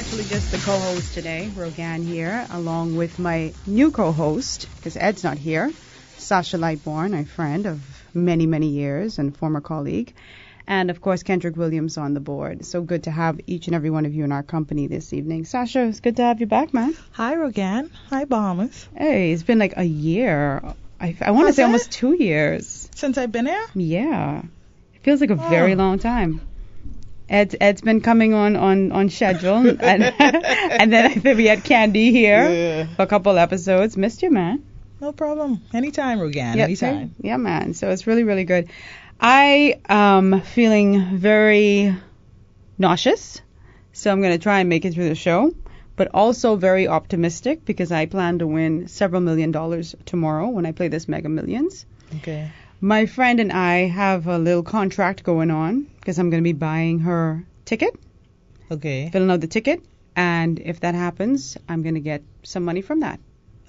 actually just the co-host today, Rogan here, along with my new co-host, because Ed's not here, Sasha Lightborn, a friend of many, many years and former colleague, and of course Kendrick Williams on the board. So good to have each and every one of you in our company this evening. Sasha, it's good to have you back, man. Hi, Rogan. Hi, Bahamas. Hey, it's been like a year. I want to say almost 2 years. Since I've been here? Yeah. It feels like a very long time. Ed's been coming on schedule, and and then I think we had Candy here for a couple episodes. Missed you, man. No problem. Anytime, Rogan. Yep, Anytime. Yeah, man. So it's really, really good. I am feeling very nauseous, so I'm going to try and make it through the show, but also very optimistic because I plan to win several $1 million tomorrow when I play this Mega Millions. Okay. My friend and I have a little contract going on because I'm going to be buying her ticket. Okay. Filling out the ticket. And if that happens, I'm going to get some money from that.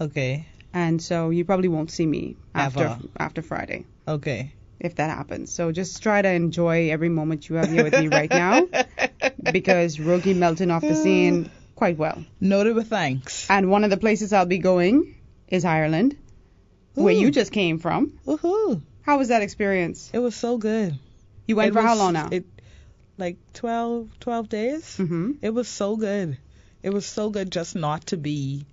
Okay. And so you probably won't see me after Friday. Okay. If that happens. So just try to enjoy every moment you have here with me right now because Rogi melting off the scene quite well. Noted with thanks. And one of the places I'll be going is Ireland, where you just came from. Woohoo. How was that experience? It was so good. You went for how long now? Like 12 days. Mm-hmm. It was so good. It was so good just not to be...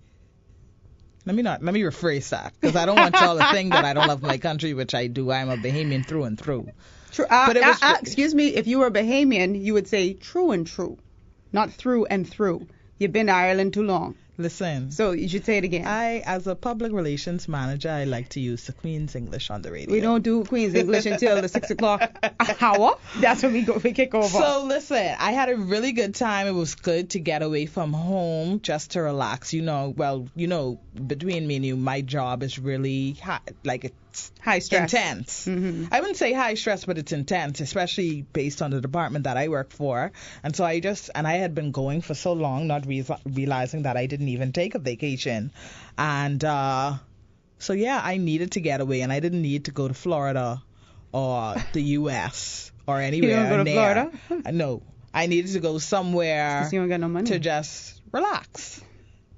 Let me rephrase that, because I don't want y'all to think that I don't love my country, which I do. I'm a Bahamian through and through. True. But it was excuse me, if you were Bahamian, you would say true and true, not through and through. You've been to Ireland too long. Listen. So you should say it again. As a public relations manager, I like to use the Queen's English on the radio. We don't do Queen's English until the 6 o'clock hour. That's when we kick over. So listen, I had a really good time. It was good to get away from home just to relax. Between me and you, my job is really it's high stress. Intense. Mm-hmm. I wouldn't say high stress, but it's intense, especially based on the department that I work for. And so I had been going for so long, not realizing that I didn't even take a vacation. And so yeah, I needed to get away, and I didn't need to go to Florida or the U.S. or anywhere. You don't go to Florida? No, I needed to go somewhere because you don't got no money. To just relax.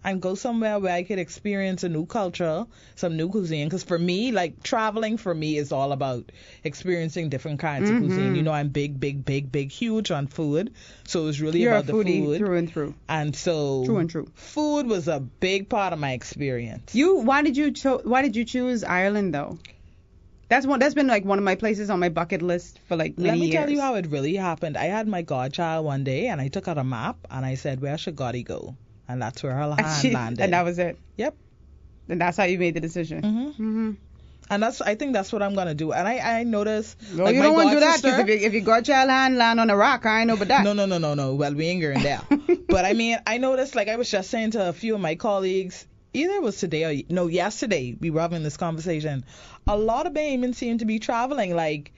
And go somewhere where I could experience a new culture, some new cuisine. Because for me, traveling for me is all about experiencing different kinds of cuisine. You know, I'm big, huge on food. So it was really about the food. You're a foodie through and through. And so true and true. Food was a big part of my experience. Why did you choose Ireland though? That's been one of my places on my bucket list for many years. Let me tell you how it really happened. I had my godchild one day, and I took out a map, and I said, where should Gotti go? And that's where her hand landed. And that was it? Yep. And that's how you made the decision? Mm-hmm. Mm-hmm. And I think that's what I'm going to do. And I noticed... No, you don't want to do that, because if your godchild hand land on a rock, I ain't know about that. No. Well, we ain't going there. But I mean, I noticed, I was just saying to a few of my colleagues, either it was today or... yesterday, we were having this conversation. A lot of Bahamians seem to be traveling,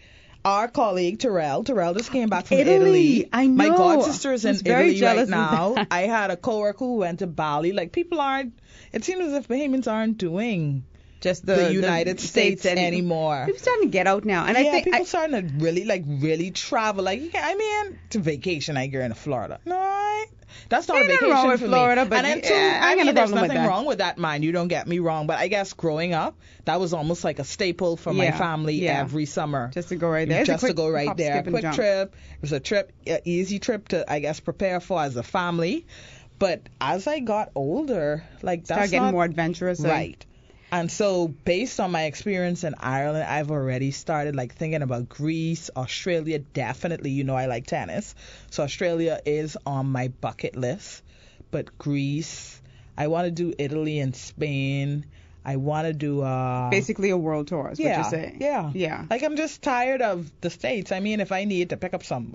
our colleague Terrell just came back from Italy. I know. My godsister is in Italy right now. That. I had a coworker who went to Bali. People aren't. It seems as if Bahamians aren't doing just the United States anymore. People starting to get out now, and I think people starting to really travel. To vacation, I go into Florida. No, that's not a vacation wrong with for Florida, me. But and there's nothing wrong with that, mind you. Don't get me wrong, but I guess growing up, that was almost like a staple for my family every summer. Just to go right there. Just to go right there. Quick trip. It was an easy trip to, I guess, prepare for as a family. But as I got older, start getting more adventurous. Right. And so, based on my experience in Ireland, I've already started thinking about Greece, Australia. Definitely, I like tennis, so Australia is on my bucket list. But Greece, I want to do Italy and Spain. I want to do basically a world tour is what you're saying. Yeah. I'm just tired of the States. I mean, if I need to pick up some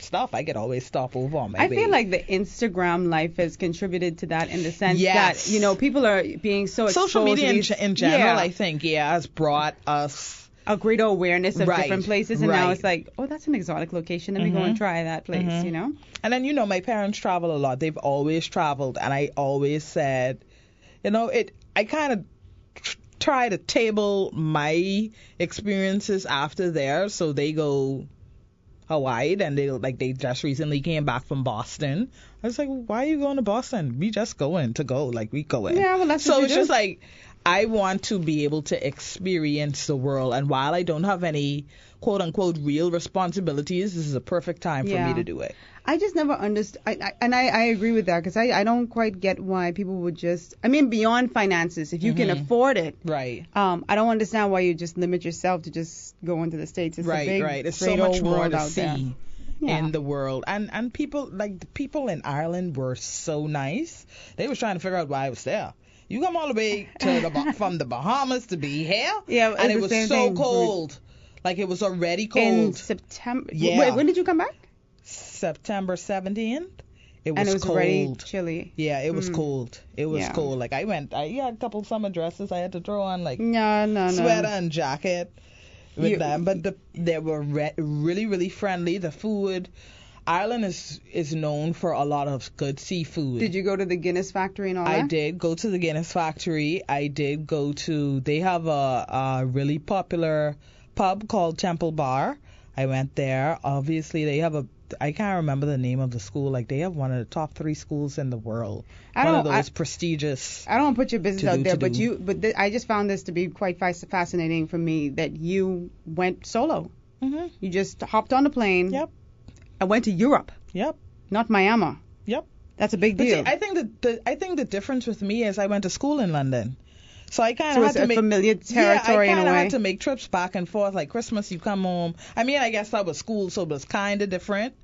stuff, I could always stop over on my way. I feel like the Instagram life has contributed to that in the sense that, people are being so exposed. Social media in general, I think, has brought us a greater awareness of different places, and now it's that's an exotic location. Let me go and try that place, And then, my parents travel a lot. They've always traveled, and I always said, I kind of try to table my experiences after theirs, so they go Hawaii, and they just recently came back from Boston. I was like, why are you going to Boston? We just going to go, like we going. Yeah, well, that's so what you it's do. just like I want to be able to experience the world, and while I don't have any quote unquote real responsibilities, this is a perfect time for me to do it. I just never understood, I agree with that, because I don't quite get why people would just, I mean, beyond finances, if you can afford it. Right. I don't understand why you just limit yourself to just go into the States. It's a big, right. It's so great much old more world to out there. see in the world. And people, like, the people in Ireland were so nice. They was trying to figure out why I was there. You come all the way to from the Bahamas to be here? Yeah, and it was so cold. Like, it was already cold. In September. Yeah. Wait, when did you come back? September 17th. It was and it was cold. already chilly. Yeah, it was cold. It was Yeah. cold. Like, I had a couple summer dresses I had to throw on, like No. sweater and jacket with them. But they were really, really friendly. The food. Ireland is known for a lot of good seafood. Did you go to the Guinness factory and all that? I did go to the Guinness factory. I did go to, they have a really popular pub called Temple Bar. I went there. Obviously, they have I can't remember the name of the school. Like, they have one of the top 3 schools in the world. One of those prestigious. I don't want to put your business out there, but I just found this to be quite fascinating for me, that you went solo. Mm-hmm. You just hopped on a plane. Yep. I went to Europe. Yep. Not Miami. Yep. That's a big But deal. see, I think the difference with me is I went to school in London. So I kind of had it's to a make familiar territory I in a kind of way. had to make trips back and forth. Like Christmas, you come home. I mean, I guess that was school, so it was kind of different.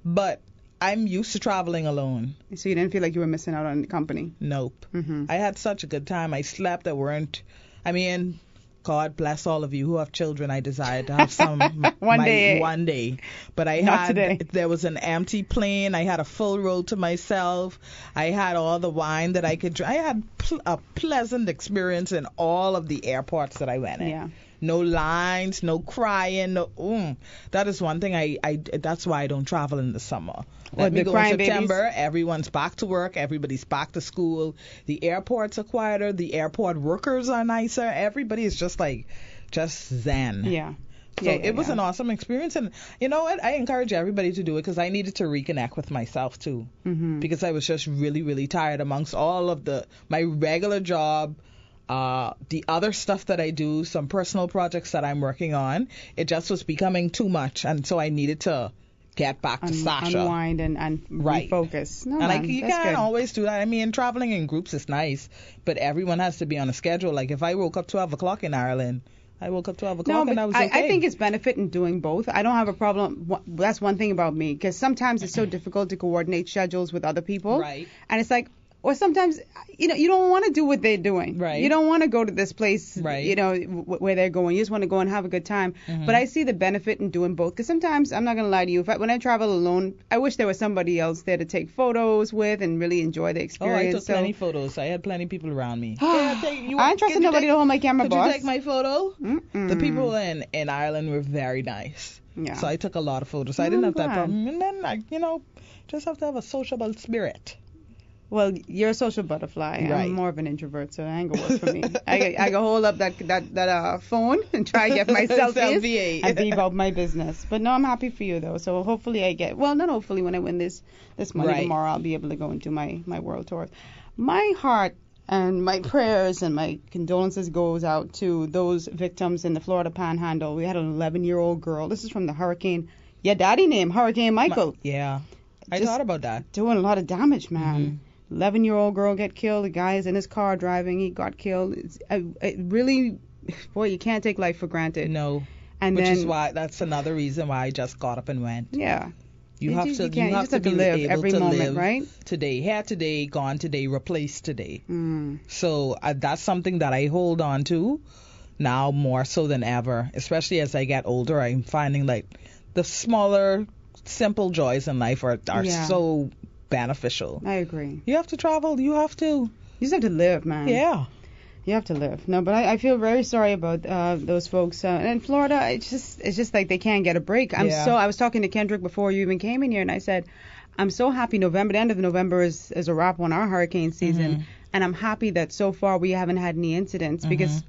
But I'm used to traveling alone. So you didn't feel like you were missing out on company. Nope. Mm-hmm. I had such a good time. I slept. I mean, God bless all of you who have children. I desired to have some One day. One day. But there was an empty plane. I had a full row to myself. I had all the wine that I could drink. I had a pleasant experience in all of the airports that I went in. Yeah. No lines, no crying, That is one thing that's why I don't travel in the summer. Let me go in September, babies. Everyone's back to work, everybody's back to school, the airports are quieter, the airport workers are nicer, everybody is just zen. Yeah. So it was an awesome experience, and you know what? I encourage everybody to do it because I needed to reconnect with myself too, because I was just really, really tired amongst all of my regular job, the other stuff that I do, some personal projects that I'm working on. It just was becoming too much, and so I needed to get back to Sasha. Unwind and refocus. No, and man, you that's can't good. always do that. I mean, traveling in groups is nice, but everyone has to be on a schedule. Like if I woke up 12 o'clock in Ireland, I woke up 12 o'clock and I was okay. I think it's benefit in doing both. I don't have a problem. That's one thing about me, because sometimes it's so difficult to coordinate schedules with other people. Right. And it's like, or sometimes, you don't want to do what they're doing. Right. You don't want to go to this place, right. Where they're going. You just want to go and have a good time. But I see the benefit in doing both, because sometimes, I'm not going to lie to you, when I travel alone, I wish there was somebody else there to take photos with and really enjoy the experience. Oh, I took plenty photos. I had plenty of people around me. I ain't trusting nobody to hold my camera, boss. Could you take my photo? The people in Ireland were very nice. Yeah. So I took a lot of photos. I didn't have that problem. And then, just have to have a sociable spirit. Well, you're a social butterfly. Right. I'm more of an introvert, so that ain't gonna work for me. I go hold up that phone and try to get my selfies and be about my business. But no, I'm happy for you though. So hopefully not hopefully, when I win this money tomorrow, I'll be able to go and do my world tour. My heart and my prayers and my condolences goes out to those victims in the Florida Panhandle. We had an 11-year-old girl. This is from the hurricane. Your daddy named Hurricane Michael. Yeah, I thought about that. Doing a lot of damage, man. 11-year-old girl get killed. The guy is in his car driving. He got killed. It really, boy, you can't take life for granted. No. Which is why, that's another reason why I just got up and went. Yeah. You have to be live able every to moment, live right? Today, here today, gone today, replaced today. So that's something that I hold on to now more so than ever. Especially as I get older, I'm finding like the smaller, simple joys in life are so beneficial. I agree. You have to travel. You have to. You just have to live, man. Yeah. You have to live. No, but I feel very sorry about those folks. And in Florida, it's just like they can't get a break. I was talking to Kendrick before you even came in here, and I said, I'm so happy the end of November is a wrap on our hurricane season. And I'm happy that so far we haven't had any incidents, because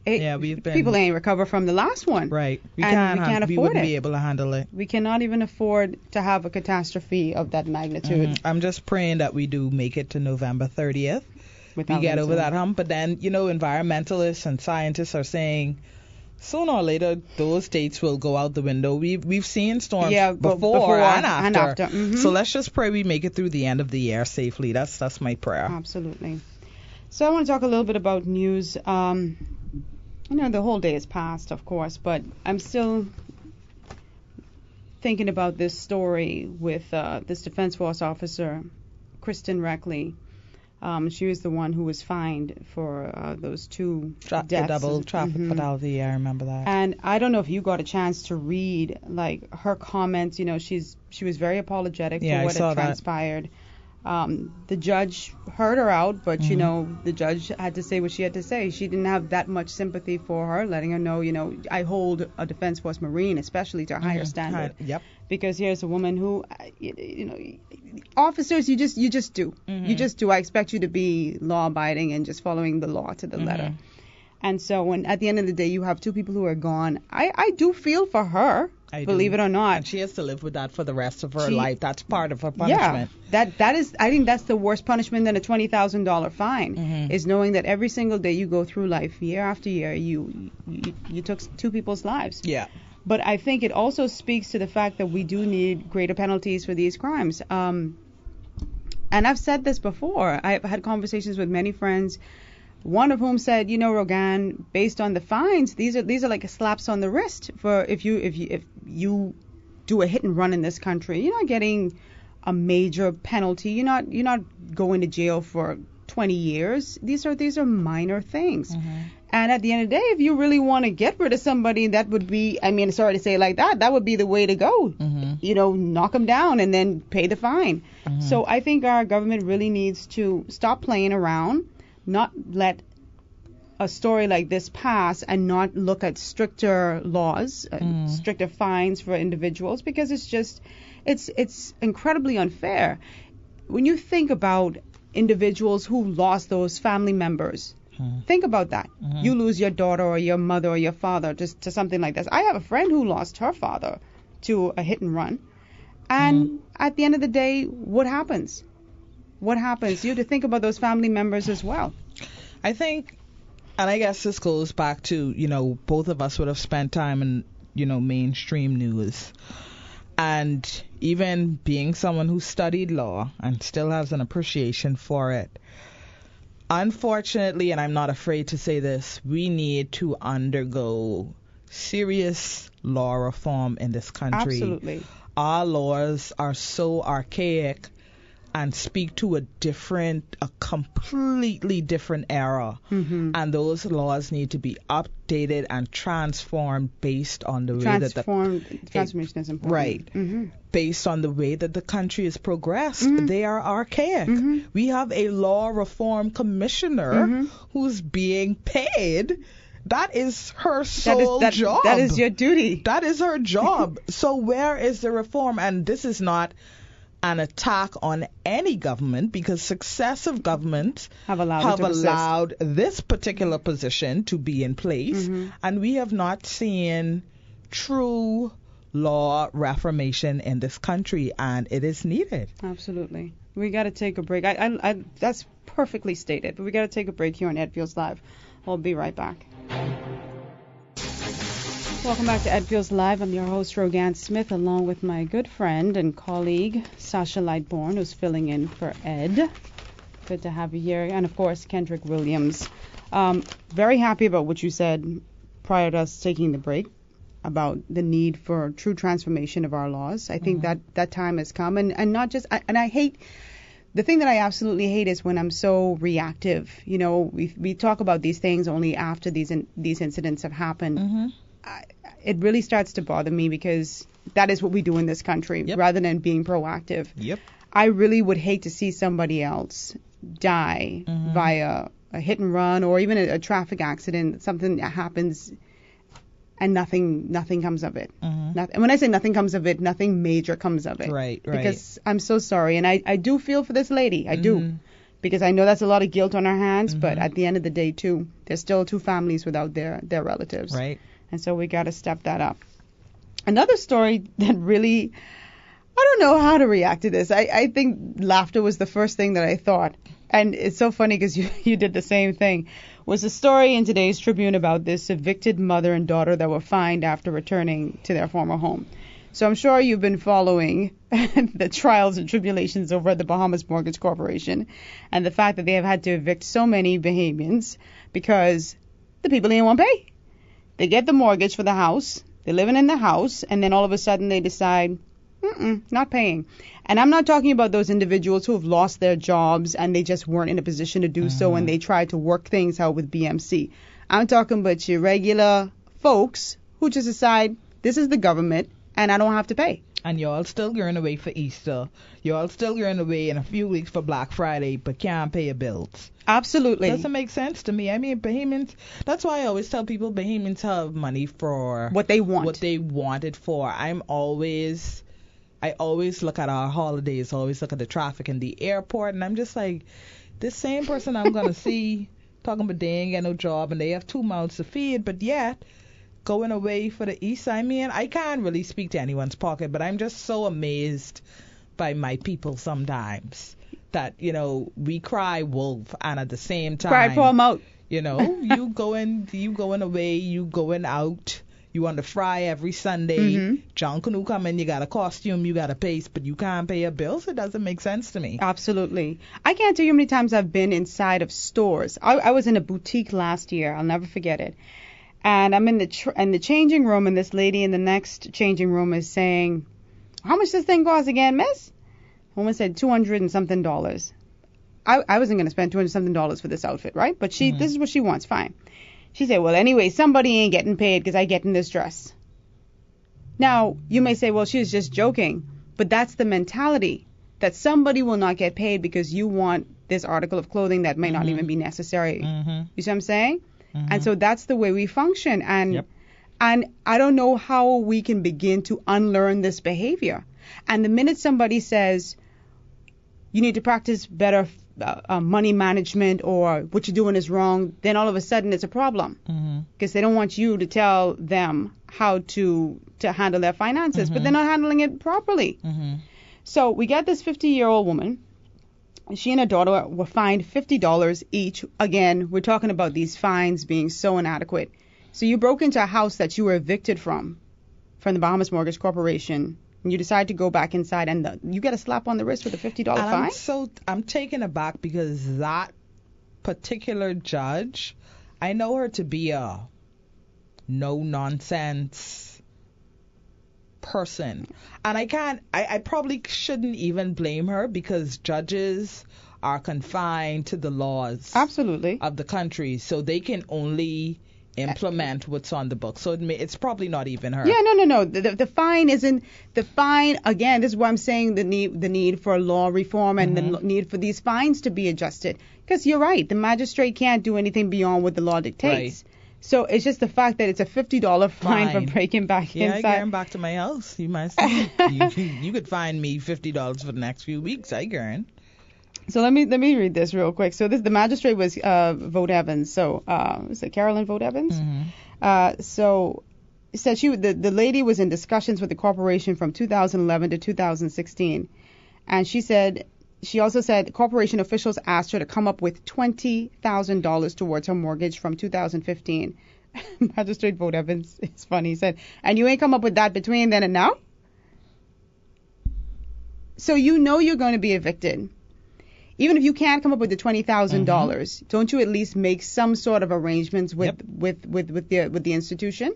People ain't recover from the last one. Right. We can't afford we wouldn't it. be able to handle it. We cannot even afford to have a catastrophe of that magnitude. I'm just praying that we do make it to November 30th. We get over that hump. But then, environmentalists and scientists are saying sooner or later those dates will go out the window. We've seen storms before and after. So let's just pray we make it through the end of the year safely. That's my prayer. Absolutely. So I want to talk a little bit about news. The whole day has passed, of course, but I'm still thinking about this story with this Defense Force officer, Kristen Reckley. She was the one who was fined for those two deaths. The double traffic fatality, I remember that. And I don't know if you got a chance to read her comments. She was very apologetic for what had transpired. The judge heard her out, but the judge had to say what she had to say. She didn't have that much sympathy for her, letting her know, I hold a Defense Force Marine, especially to a higher standard. Yep. Because here's a woman who, officers, you just do. You just do. I expect you to be law-abiding and just following the law to the letter. And so when at the end of the day you have two people who are gone, I do feel for her. Believe it or not. And she has to live with that for the rest of her life. That's part of her punishment. Yeah, that is. I think that's the worst punishment than a $20,000 fine. Is knowing that every single day you go through life, year after year, you took two people's lives. Yeah. But I think it also speaks to the fact that we do need greater penalties for these crimes. And I've said this before. I've had conversations with many friends. One of whom said, Rogan, based on the fines, these are like slaps on the wrist for if you do a hit and run in this country. You're not getting a major penalty. You're not going to jail for 20 years. These are minor things. And at the end of the day, if you really want to get rid of somebody, that would be, sorry to say it like that would be the way to go. Knock them down and then pay the fine. So I think our government really needs to stop playing around, not let a story like this pass and not look at stricter laws, stricter fines for individuals, because it's incredibly unfair. When you think about individuals who lost those family members, think about that. You lose your daughter or your mother or your father just to something like this. I have a friend who lost her father to a hit and run. And at the end of the day, what happens? What happens? You have to think about those family members as well. I think, and I guess this goes back to, both of us would have spent time in, mainstream news. And even being someone who studied law and still has an appreciation for it, unfortunately, and I'm not afraid to say this, we need to undergo serious law reform in this country. Absolutely. Our laws are so archaic and speak to a completely different era. And those laws need to be updated and transformed based on the way that transformation is important. Right. Based on the way that the country has progressed. They are archaic. We have a law reform commissioner who's being paid. That is her sole job. That is your duty. That is her job. So where is the reform? And this is not an attack on any government, because successive governments have allowed this particular position to be in place, and we have not seen true law reformation in this country, and it is needed. Absolutely. We got to take a break. I that's perfectly stated, but we got to take a break here on Ed Feels Live. I'll be right back. Welcome back to Ed Feels Live. I'm your host, Rogan Smith, along with my good friend and colleague, Sasha Lightbourne, who's filling in for Ed. Good to have you here. And, of course, Kendrick Williams. Very happy about what you said prior to us taking the break about the need for true transformation of our laws. I think that time has come. And not just, and I hate, the thing that I absolutely hate is when I'm so reactive. We talk about these things only after these incidents have happened. It really starts to bother me, because that is what we do in this country, rather than being proactive. I really would hate to see somebody else die via a hit and run, or even a traffic accident, something that happens and nothing comes of it. And when I say nothing comes of it, nothing major comes of it. Right. Because I'm so sorry, and I do feel for this lady. I do. because I know that's a lot of guilt on our hands, but at the end of the day, too, there's still 2 families without their relatives. Right. And so we got to step that up. Another story that really, I don't know how to react to this. I think laughter was the first thing that I thought. And it's so funny because you did the same thing. Was a story in today's Tribune about this evicted mother and daughter that were fined after returning to their former home. So I'm sure you've been following the trials and tribulations over at the Bahamas Mortgage Corporation and the fact that they have had to evict so many Bahamians because the people didn't want to pay. They get the mortgage for the house, they're living in the house, and then all of a sudden they decide, not paying. And I'm not talking about those individuals who have lost their jobs and they just weren't in a position to do so and they tried to work things out with BMC. I'm talking about your regular folks who just decide, this is the government, and I don't have to pay. And y'all still going away for Easter. Y'all still going away in a few weeks for Black Friday, but can't pay your bills. Absolutely. Doesn't make sense to me. I mean, Bahamians, that's why I always tell people Bahamians have money for what they want. What they want it for. I always look at our holidays, always look at the traffic in the airport, and I'm just like, this same person I'm going to see talking about they ain't got no job and they have 2 mouths to feed, but yet going away for the East. I mean, I can't really speak to anyone's pocket, but I'm just so amazed by my people sometimes that, we cry wolf and at the same time, cry for 'em out. you going away, you going out, you on the fry every Sunday. John Canoe come in, you got a costume, you got a pace, but you can't pay your bills. It doesn't make sense to me. Absolutely. I can't tell you how many times I've been inside of stores. I was in a boutique last year. I'll never forget it. And I'm in the changing room, and this lady in the next changing room is saying, "How much this thing cost again, miss?" The woman said $200 and something. I wasn't going to spend $200 something for this outfit, right? But this is what she wants. Fine. She said, "Well, anyway, somebody ain't getting paid because I get in this dress." Now, you may say, well, she was just joking, but that's the mentality, that somebody will not get paid because you want this article of clothing that may not even be necessary. You see what I'm saying? And so that's the way we function. And I don't know how we can begin to unlearn this behavior. And the minute somebody says, you need to practice better money management or what you're doing is wrong, then all of a sudden it's a problem. Because they don't want you to tell them how to handle their finances, but they're not handling it properly. So we got this 50-year-old woman. She and her daughter were fined $50 each. Again, we're talking about these fines being so inadequate. So you broke into a house that you were evicted from the Bahamas Mortgage Corporation, and you decide to go back inside, and you get a slap on the wrist with a $50 fine? I'm taken aback because that particular judge, I know her to be a no-nonsense person, and I probably shouldn't even blame her because judges are confined to the laws absolutely of the country, so they can only implement what's on the book. So it's probably not even her. Yeah, no. The fine isn't the fine. Again, this is why I'm saying the need for law reform and the need for these fines to be adjusted. Because you're right, the magistrate can't do anything beyond what the law dictates. Right. So it's just the fact that it's a $50 fine for breaking back inside. Yeah, I get back to my house. You might say you could fine me $50 for the next few weeks. I guarantee. So let me read this real quick. So the magistrate was Vogt Evans. So is it Carolyn Vogt Evans? So it said the lady was in discussions with the corporation from 2011 to 2016, and she also said corporation officials asked her to come up with $20,000 towards her mortgage from 2015. Magistrate Vogt Evans, it's funny, he said, and you ain't come up with that between then and now? So you know you're going to be evicted. Even if you can't come up with the $20,000, don't you at least make some sort of arrangements with the institution?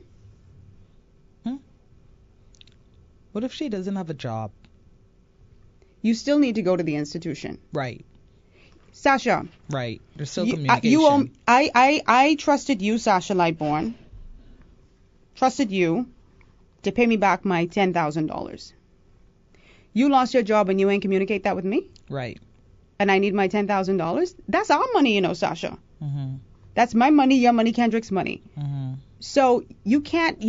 What if she doesn't have a job? You still need to go to the institution. Right. Sasha. Right. There's still communication. I trusted you, Sasha Lightbourne. Trusted you to pay me back my $10,000. You lost your job and you ain't communicate that with me? Right. And I need my $10,000? That's our money, Sasha. That's my money, your money, Kendrick's money. So you can't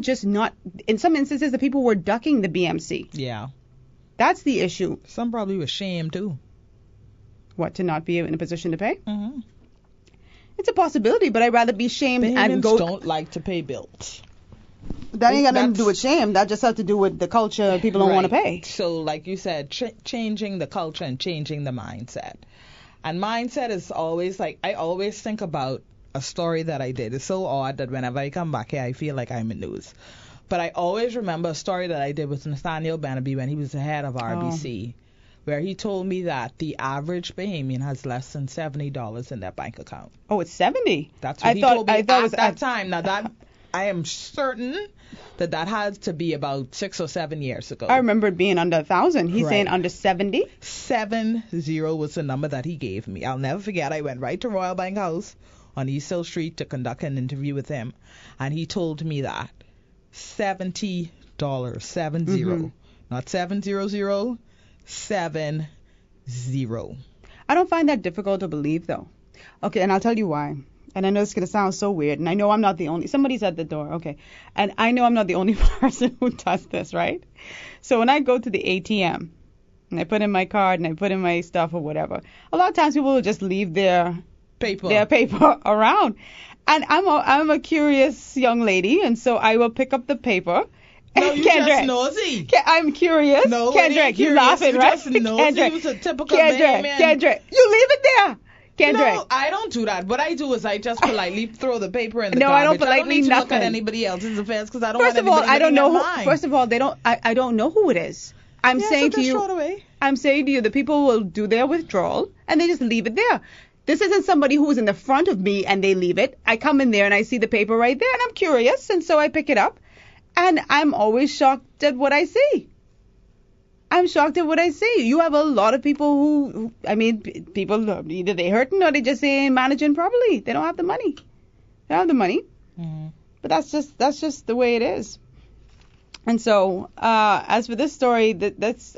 just not. In some instances, the people were ducking the BMC. Yeah. That's the issue. Some probably were ashamed too. What, to not be in a position to pay? Mm-hmm. It's a possibility, but I'd rather be shamed and go. Don't like to pay bills. That ain't got nothing to do with shame. That just has to do with the culture. People don't want to pay. So, like you said, changing the culture and changing the mindset. And mindset is always like, I always think about a story that I did. It's so odd that whenever I come back here, I feel like I'm in news. But I always remember a story that I did with Nathaniel Benaby when he was the head of RBC, where he told me that the average Bahamian has less than $70 in their bank account. Oh, it's 70. That's what he told me at that time. Now, that I am certain that had to be about 6 or 7 years ago. I remember it being under 1,000. He's saying under 70. 70 was the number that he gave me. I'll never forget. I went right to Royal Bank House on East Hill Street to conduct an interview with him, and he told me that $70, 70, not 700, 70. I don't find that difficult to believe, though. Okay, and I'll tell you why. And I know it's going to sound so weird, and I know I'm not the only. Somebody's at the door, okay. And I know I'm not the only person who does this, right? So when I go to the ATM, and I put in my card, and I put in my stuff or whatever, a lot of times people will just leave their paper around. And I'm a curious young lady, and so I will pick up the paper. No, you just nosy. I'm curious. No, Kendrick, you're laughing, right? Just nosy. Kendrick, It was a typical Bahamian. Kendrick, you leave it there. Kendrick. No, I don't do that. What I do is I just politely throw the paper in the garbage. I don't politely need to nothing. look at anybody else's affairs because I don't First want of all, anybody I don't know. mine. First of all, they don't. I don't know who it is. I'm saying to you. I'm saying to you, the people will do their withdrawal and they just leave it there. This isn't somebody who is in the front of me and they leave it. I come in there and I see the paper right there and I'm curious and so I pick it up and I'm always shocked at what I see. I'm shocked at what I see. You have a lot of people who people either they hurting or they just ain't managing properly. They don't have the money. They don't have the money. Mm-hmm. But that's just the way it is. And so, as for this story,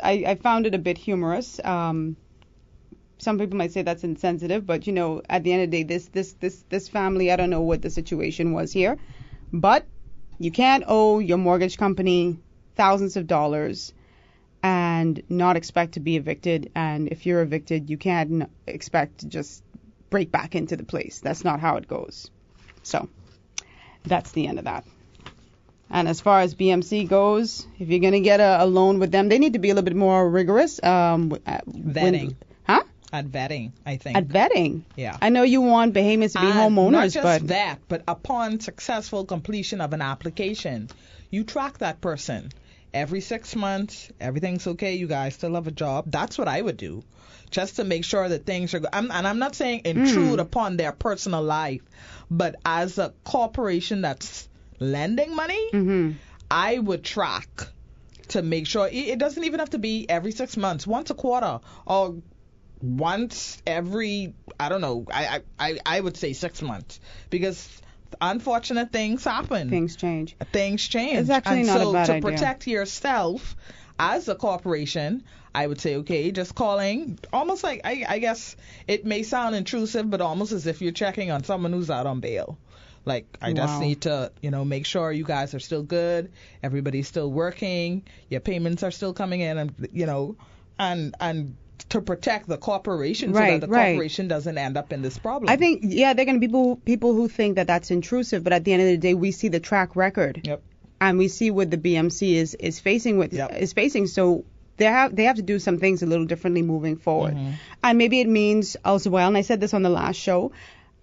I found it a bit humorous. Some people might say that's insensitive, but at the end of the day, this family, I don't know what the situation was here, but you can't owe your mortgage company thousands of dollars and not expect to be evicted. And if you're evicted, you can't expect to just break back into the place. That's not how it goes. So that's the end of that. And as far as BMC goes, if you're going to get a loan with them, they need to be a little bit more rigorous. Vetting. At vetting, I think. At vetting? Yeah. I know you want Bahamians to be homeowners, not just that, but upon successful completion of an application, you track that person. Every 6 months, everything's okay, you guys still have a job. That's what I would do, just to make sure that things are good. And I'm not saying intrude upon their personal life, but as a corporation that's lending money, I would track to make sure. It doesn't even have to be every 6 months, once a quarter, or once every, I don't know, I would say 6 months, because unfortunate things happen. Things change. It's actually not a bad idea. To protect yourself as a corporation, I would say, okay, just calling, almost like, I guess it may sound intrusive, but almost as if you're checking on someone who's out on bail. Like, I just need to, make sure you guys are still good, everybody's still working, your payments are still coming in, and and to protect the corporation so that the corporation doesn't end up in this problem. I think, they're going to be people who think that that's intrusive, but at the end of the day, we see the track record. Yep. And we see what the BMC is facing. So they have to do some things a little differently moving forward. And maybe it means also, and I said this on the last show,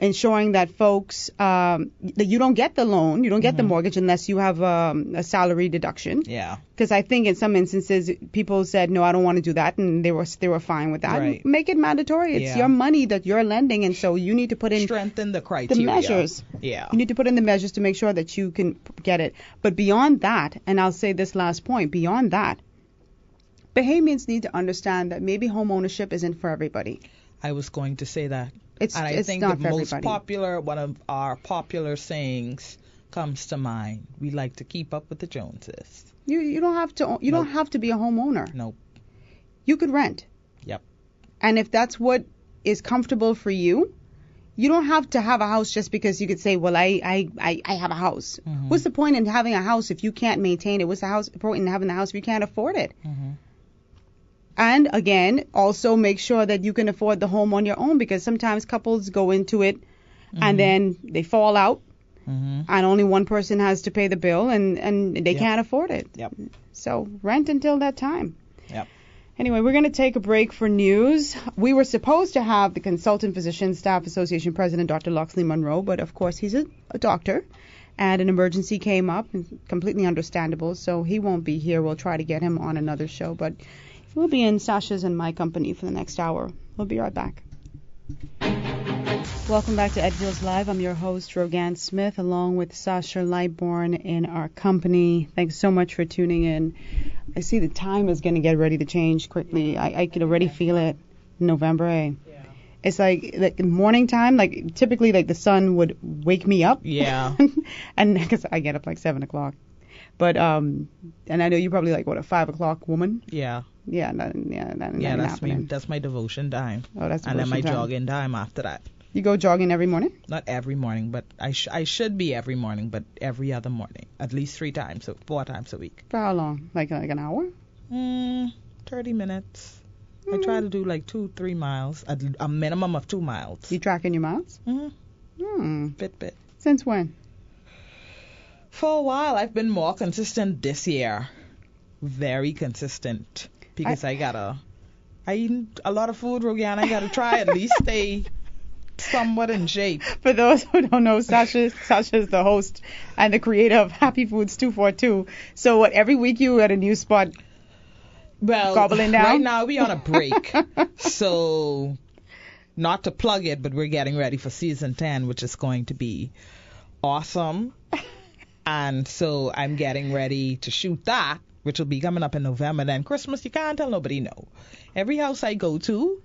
ensuring that folks, that you don't get the loan, you don't get the mortgage unless you have a salary deduction. Yeah. Because I think in some instances people said, no, I don't want to do that, and they were fine with that. Right. Make it mandatory. It's your money that you're lending, and so you need to put in strengthen the criteria. The measures. Yeah. You need to put in the measures to make sure that you can get it. But beyond that, and I'll say this last point, beyond that, Bahamians need to understand that maybe home ownership isn't for everybody. I was going to say that. It's think not the for most everybody. popular, one of our popular sayings comes to mind. We like to keep up with the Joneses. You don't have to. You don't have to be a homeowner. Nope. You could rent. Yep. And if that's what is comfortable for you, you don't have to have a house just because you could say, well, I have a house. What's the point in having a house if you can't maintain it? What's the point in having the house if you can't afford it? And again, also make sure that you can afford the home on your own, because sometimes couples go into it and then they fall out and only one person has to pay the bill and they can't afford it. Yep. So rent until that time. Yep. Anyway, we're going to take a break for news. We were supposed to have the Consultant Physician Staff Association President, Dr. Loxley Monroe, but of course he's a doctor, and an emergency came up, and completely understandable, so he won't be here. We'll try to get him on another show, but we'll be in Sasha's and my company for the next hour. We'll be right back. Welcome back to Edfields Live. I'm your host, Rogan Smith, along with Sasha Lightbourne in our company. Thanks so much for tuning in. I see the time is going to get ready to change quickly. I can already feel it. November, eh? Yeah. It's like morning time, like typically like the sun would wake me up. Yeah. And because I get up like 7 o'clock. But, and I know you're probably like, what, a 5 o'clock woman? Yeah. Yeah, that's That's my devotion time. Oh, that's and then my devotion time. jogging time after that. You go jogging every morning? Not every morning, but I should be every morning, but every other morning, at least 4 times a week. For how long? Like an hour? 30 minutes. I try to do like 2-3 miles, a minimum of 2 miles. You tracking your miles? Fitbit. Since when? For a while, I've been more consistent this year. Very consistent. Because I eat a lot of food, Rogan. I gotta try at least stay somewhat in shape. For those who don't know, Sasha's the host and the creator of Happy Foods 242. So what, every week you at a new spot gobbling down? Right now we on a break. So, not to plug it, but we're getting ready for season 10, which is going to be awesome. And so I'm getting ready to shoot that, which will be coming up in November. Then Christmas, you can't tell nobody no. Every house I go to,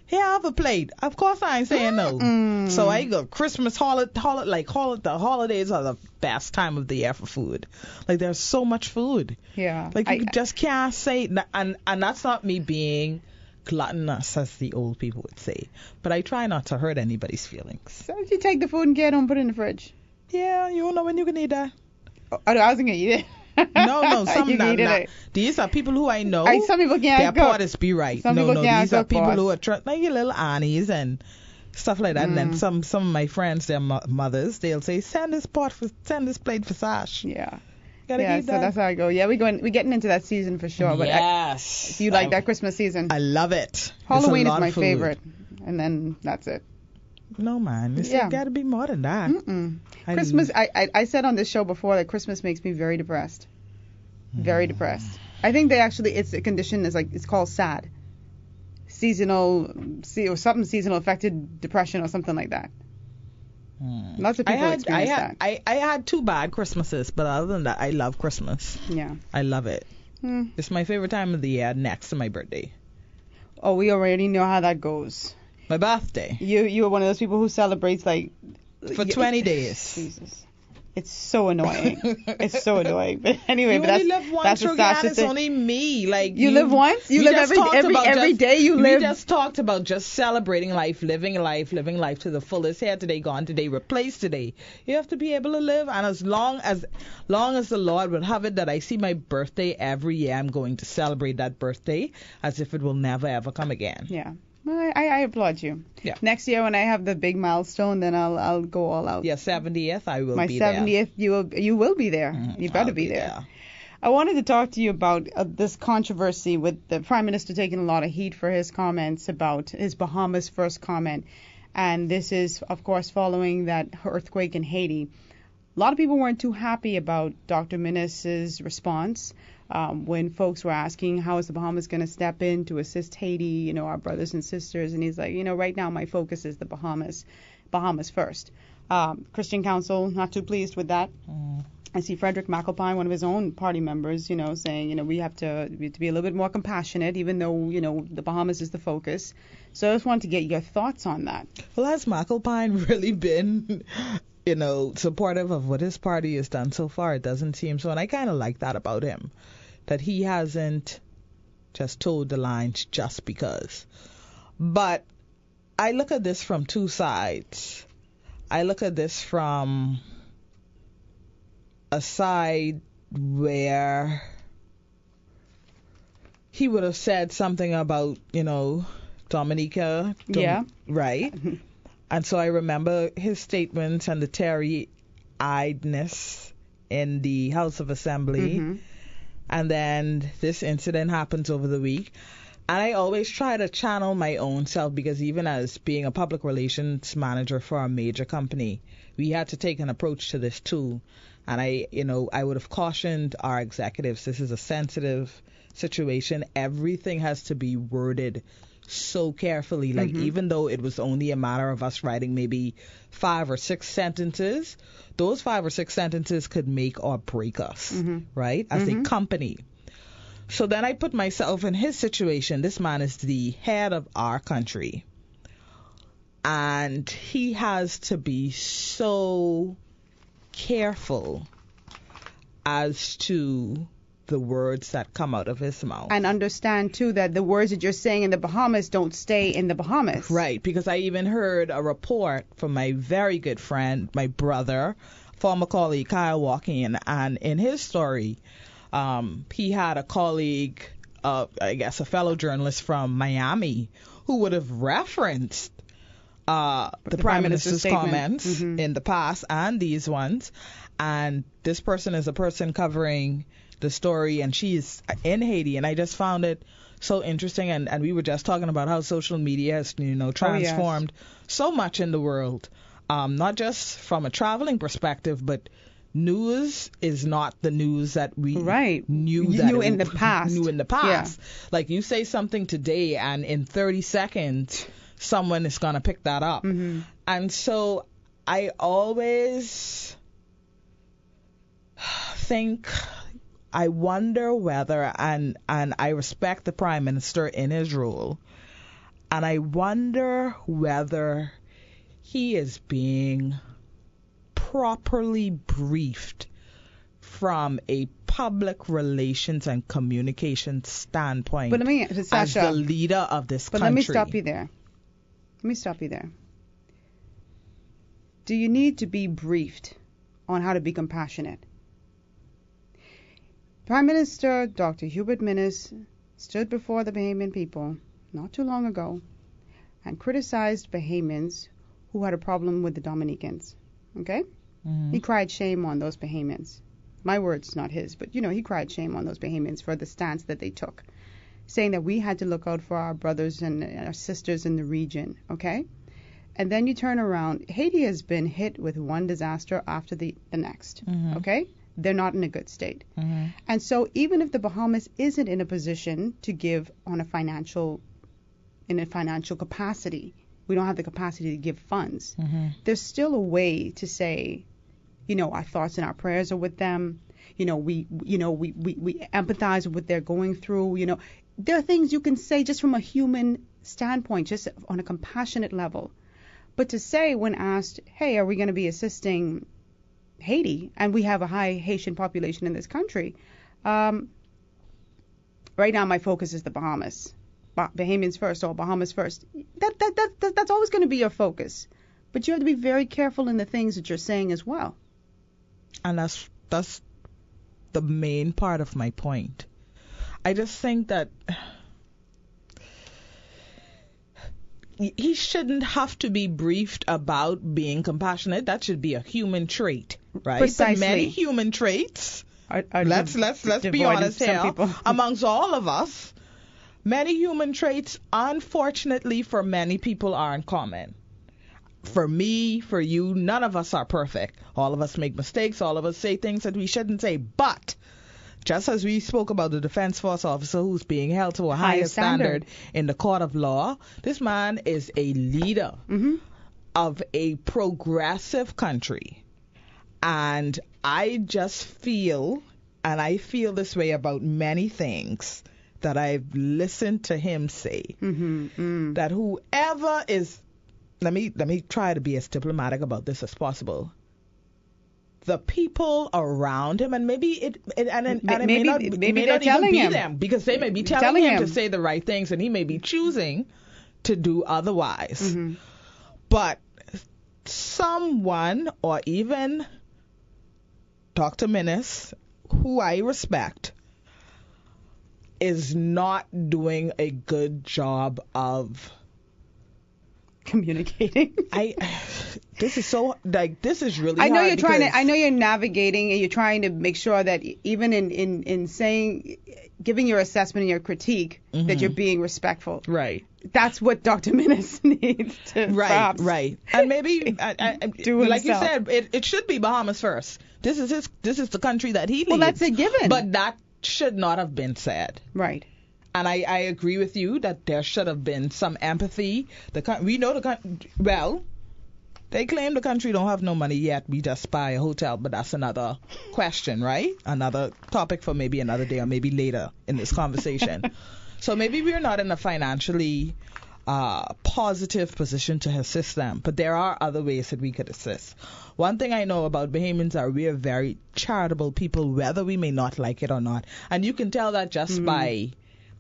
here, I have a plate. Of course I ain't saying no. So I go Christmas the holidays are the best time of the year for food. Like there's so much food. Yeah. Like you just can't say, and that's not me being gluttonous, as the old people would say. But I try not to hurt anybody's feelings. So if you take the food and get home, put it in the fridge. Yeah, you don't know when you can eat that. Oh, I was gonna eat it. No, some You not. needed it. These are people who I know. Some people can't their cook. parties be right. Some people can't these are cook, people boss. who are like your little aunties and stuff like that. And then some of my friends, their mothers, they'll say, send this plate for Sash. Yeah. Gotta Yeah, eat so that. that's how I go. Yeah, we're getting into that season for sure. But Yes. do you like that Christmas season? I love it. Halloween It's a is lot my of food. favorite, and then that's it. No, man. It's Yeah. got to be more than that. Christmas, I said on this show before that Christmas makes me very depressed. Very depressed. I think it's a condition it's called SAD. Seasonal affected depression or something like that. Lots of people experience that. I had 2 bad Christmases, but other than that, I love Christmas. Yeah. I love it. It's my favorite time of the year, next to my birthday. Oh, we already know how that goes. My birthday. You are one of those people who celebrates For 20 days. Jesus. It's so annoying. It's so annoying. But anyway, You but only live once, that's a Rogan. Sasha It's thing. only me. Like You live once? You we live just every talked about day you live. We just talked about just celebrating life, living life to the fullest. Here today, gone today, replaced today. You have to be able to live, and as long as the Lord would have it that I see my birthday every year, I'm going to celebrate that birthday as if it will never ever come again. Yeah. Well, I applaud you. Yeah. Next year when I have the big milestone, then I'll go all out. Yeah, 70th, I will My be there. 70th, you will be there. You better I'll be there. I wanted to talk to you about this controversy with the Prime Minister taking a lot of heat for his comments about his Bahamas First comment. And this is, of course, following that earthquake in Haiti. A lot of people weren't too happy about Dr. Minnis's response when folks were asking how is the Bahamas going to step in to assist Haiti, our brothers and sisters. And he's like, right now my focus is the Bahamas first. Christian Council, not too pleased with that. I see Frederick McAlpine, one of his own party members, saying, we have to be a little bit more compassionate, even though, the Bahamas is the focus. So I just wanted to get your thoughts on that. Well, has McAlpine really been, supportive of what his party has done so far? It doesn't seem so. And I kind of like that about him, that he hasn't just toed the lines just because. But I look at this from 2 sides. I look at this from a side where he would have said something about, Dominica. Yeah. Right. And so I remember his statements and the teary-eyedness in the House of Assembly. Mm-hmm. And then this incident happens over the week. And I always try to channel my own self, because even as being a public relations manager for a major company, we had to take an approach to this too. And I would have cautioned our executives, this is a sensitive situation. Everything has to be worded so carefully. Like, even though it was only a matter of us writing maybe 5 or 6 sentences, those 5 or 6 sentences could make or break us, right, as a company. So then I put myself in his situation. This man is the head of our country, and he has to be so careful as to the words that come out of his mouth. And understand, too, that the words that you're saying in the Bahamas don't stay in the Bahamas. Right, because I even heard a report from my very good friend, my brother, former colleague Kyle Walking, and in his story, he had a colleague, I guess a fellow journalist from Miami, who would have referenced the Prime Minister's comments in the past and these ones. And this person is a person covering the story, and she is in Haiti. And I just found it so interesting. And we were just talking about how social media has, transformed so much in the world, not just from a traveling perspective, but news is not the news that we knew in the past. Yeah. Like, you say something today, and in 30 seconds, someone is going to pick that up. And so I always I wonder whether, and I respect the Prime Minister in his role, and I wonder whether he is being properly briefed from a public relations and communication standpoint. But Sasha, as the leader of this country. But let me stop you there. Do you need to be briefed on how to be compassionate? Prime Minister Dr. Hubert Minnis stood before the Bahamian people not too long ago and criticized Bahamians who had a problem with the Dominicans. Okay? He cried shame on those Bahamians. My words, not his, but he cried shame on those Bahamians for the stance that they took, saying that we had to look out for our brothers and our sisters in the region. Okay? And then you turn around. Haiti has been hit with one disaster after the next. Okay? They're not in a good state. And so even if the Bahamas isn't in a position to give in a financial capacity, we don't have the capacity to give funds, there's still a way to say, our thoughts and our prayers are with them. We empathize with what they're going through. There are things you can say just from a human standpoint, just on a compassionate level. But to say, when asked, hey, are we going to be assisting Haiti, and we have a high Haitian population in this country, right now my focus is the Bahamas. Bahamians first, or Bahamas first. That's always going to be your focus. But you have to be very careful in the things that you're saying as well. And that's the main part of my point. I just think that he shouldn't have to be briefed about being compassionate. That should be a human trait, right? Precisely. But many human traits, let's be honest here, people. amongst all of us, many human traits, unfortunately for many people, are uncommon. For me, for you, none of us are perfect. All of us make mistakes. All of us say things that we shouldn't say. But just as we spoke about the Defense Force officer who's being held to a higher standard in the court of law, this man is a leader of a progressive country. And I just feel, and I feel this way about many things that I've listened to him say, that whoever is, let me try to be as diplomatic about this as possible. The people around him, and maybe it may not even be them, because they may be telling him to say the right things, and he may be choosing to do otherwise. But someone, or even Dr. Minnis, who I respect, is not doing a good job of communicating. This is really I know hard you're trying because- to. I know you're navigating, and you're trying to make sure that even in saying, giving your assessment and your critique, that you're being respectful. Right. That's what Dr. Minnis needs to perhaps Right. And maybe, do like you himself. said, it should be Bahamas first. This is the country that he leads. Well, that's a given. But that should not have been said. Right. And I agree with you that there should have been some empathy. We know well, they claim the country don't have no money yet. We just buy a hotel, but that's another question, right? Another topic for maybe another day or maybe later in this conversation. So maybe we're not in a financially positive position to assist them, but there are other ways that we could assist. One thing I know about Bahamians are we are very charitable people, whether we may not like it or not. And you can tell that just by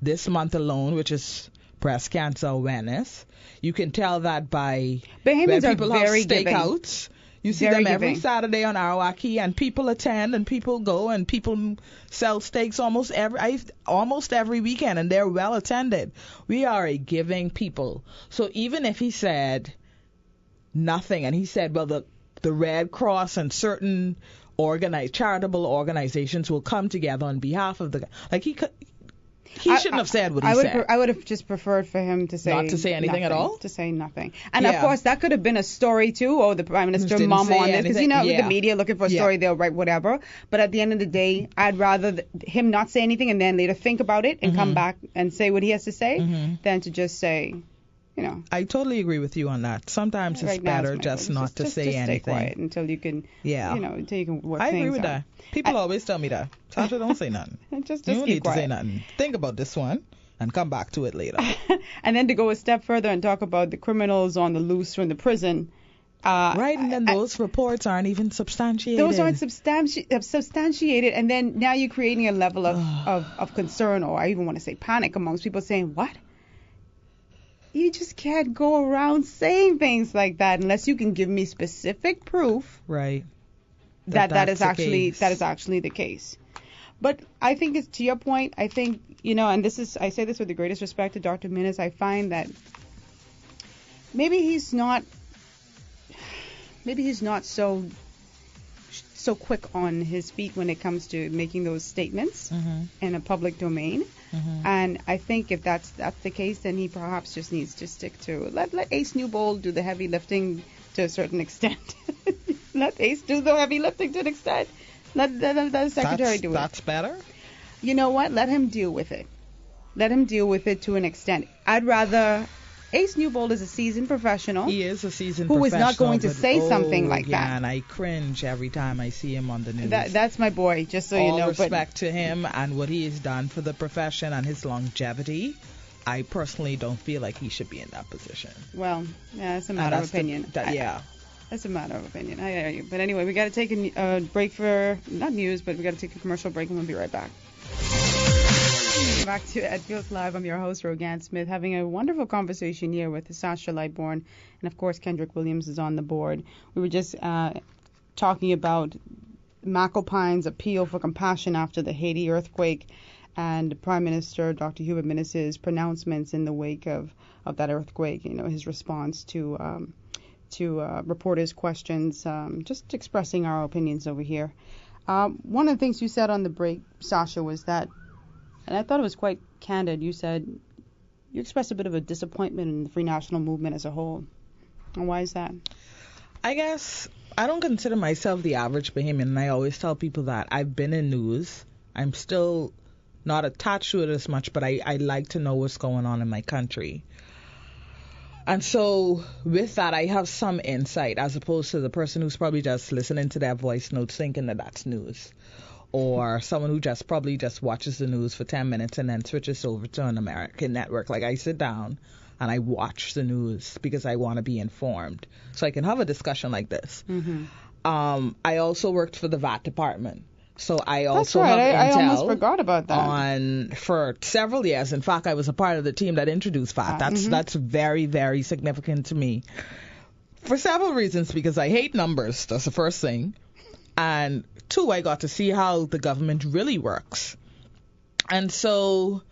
this month alone, which is breast cancer awareness. You can tell that by Bahamians when people are very have giving. stakeouts. You see Very them every giving. Saturday on Arawaki, and people attend, and people go, and people sell steaks almost every weekend, and they're well attended. We are a giving people. So even if he said nothing, and he said, well, the Red Cross and certain charitable organizations will come together on behalf of he shouldn't have said what he said. I would have just preferred for him to say Not to say anything at nothing, all? To say nothing. And of Yeah. course, that could have been a story too. Oh, the Prime Minister Didn't mum say on this, because anything. with Yeah. the media looking for a Yeah. story, they'll write whatever. But at the end of the day, I'd rather him not say anything and then later think about it and come back and say what he has to say than to just say, I totally agree with you on that. Sometimes it's right now better my just vote. not to just say stay anything. quiet until you can, Yeah. until you can work I things agree with out. that. People always tell me that. Sasha, don't say nothing. Just You don't keep need quiet. to say nothing. Think about this one and come back to it later. And then to go a step further and talk about the criminals on the loose from the prison. Right, and then those reports aren't even substantiated. Those aren't substantiated, and then now you're creating a level of concern, or I even want to say panic, amongst people saying, what? You just can't go around saying things like that unless you can give me specific proof Right. that is the actually case. the case. But I think it's to your point. I think and I say this with the greatest respect to Dr. Minnis. I find that maybe he's not so quick on his feet when it comes to making those statements in a public domain. And I think if that's the case, then he perhaps just needs to stick to let Ace Newbold do the heavy lifting to a certain extent. Let Ace do the heavy lifting to an extent. Let the secretary do it. That's better? You know what? Let him deal with it. Let him deal with it to an extent. I'd rather Ace Newbold is a seasoned professional. He is a seasoned who is professional. not going to but, say something like yeah, that. And I cringe every time I see him on the news. That's my boy, just so All you know. respect to him and what he has done for the profession and his longevity. I personally don't feel like he should be in that position. Well, yeah, it's a matter of opinion. Yeah. That's a matter of opinion. I hear you. But anyway, we got to take a break for, not news, but we got to take a commercial break and we'll be right back. Back to Ed Fields Live. I'm your host, Rogan Smith, having a wonderful conversation here with Sasha Lightbourne, and of course Kendrick Williams is on the board. We were just talking about McAlpine's appeal for compassion after the Haiti earthquake, and Prime Minister Dr. Hubert Minnis's pronouncements in the wake of that earthquake. His response to reporters' questions, just expressing our opinions over here. One of the things you said on the break, Sasha, was that, and I thought it was quite candid, you said you expressed a bit of a disappointment in the Free National Movement as a whole. And why is that? I guess I don't consider myself the average Bahamian, and I always tell people that. I've been in news. I'm still not attached to it as much, but I like to know what's going on in my country. And so with that, I have some insight as opposed to the person who's probably just listening to their voice notes thinking that that's news. Or someone who probably just watches the news for 10 minutes and then switches over to an American network. Like, I sit down and I watch the news because I want to be informed so I can have a discussion like this. I also worked for the VAT department. So I also That's right. have I almost intel forgot about that. for several years. In fact, I was a part of the team that introduced VAT. That's very, very significant to me for several reasons, because I hate numbers. That's the first thing. And two, I got to see how the government really works. And so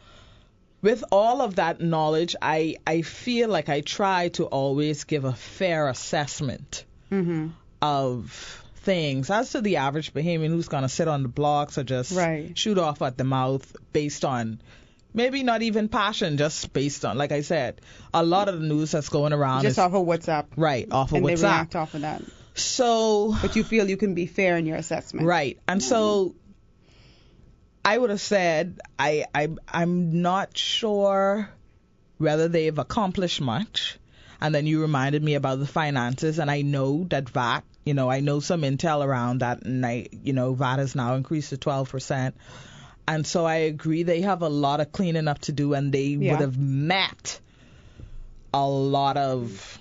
with all of that knowledge, I feel like I try to always give a fair assessment of things. As to the average Bahamian who's going to sit on the blocks or just shoot off at the mouth based on maybe not even passion, just based on, like I said, a lot of the news that's going around just off of WhatsApp. Right, off of WhatsApp. And they react off of that. So, but you feel you can be fair in your assessment. Right. And so I would have said I'm not sure whether they've accomplished much. And then you reminded me about the finances, and I know that VAT, I know some intel around that, and VAT has now increased to 12%. And so I agree they have a lot of cleaning up to do, and they would have met a lot of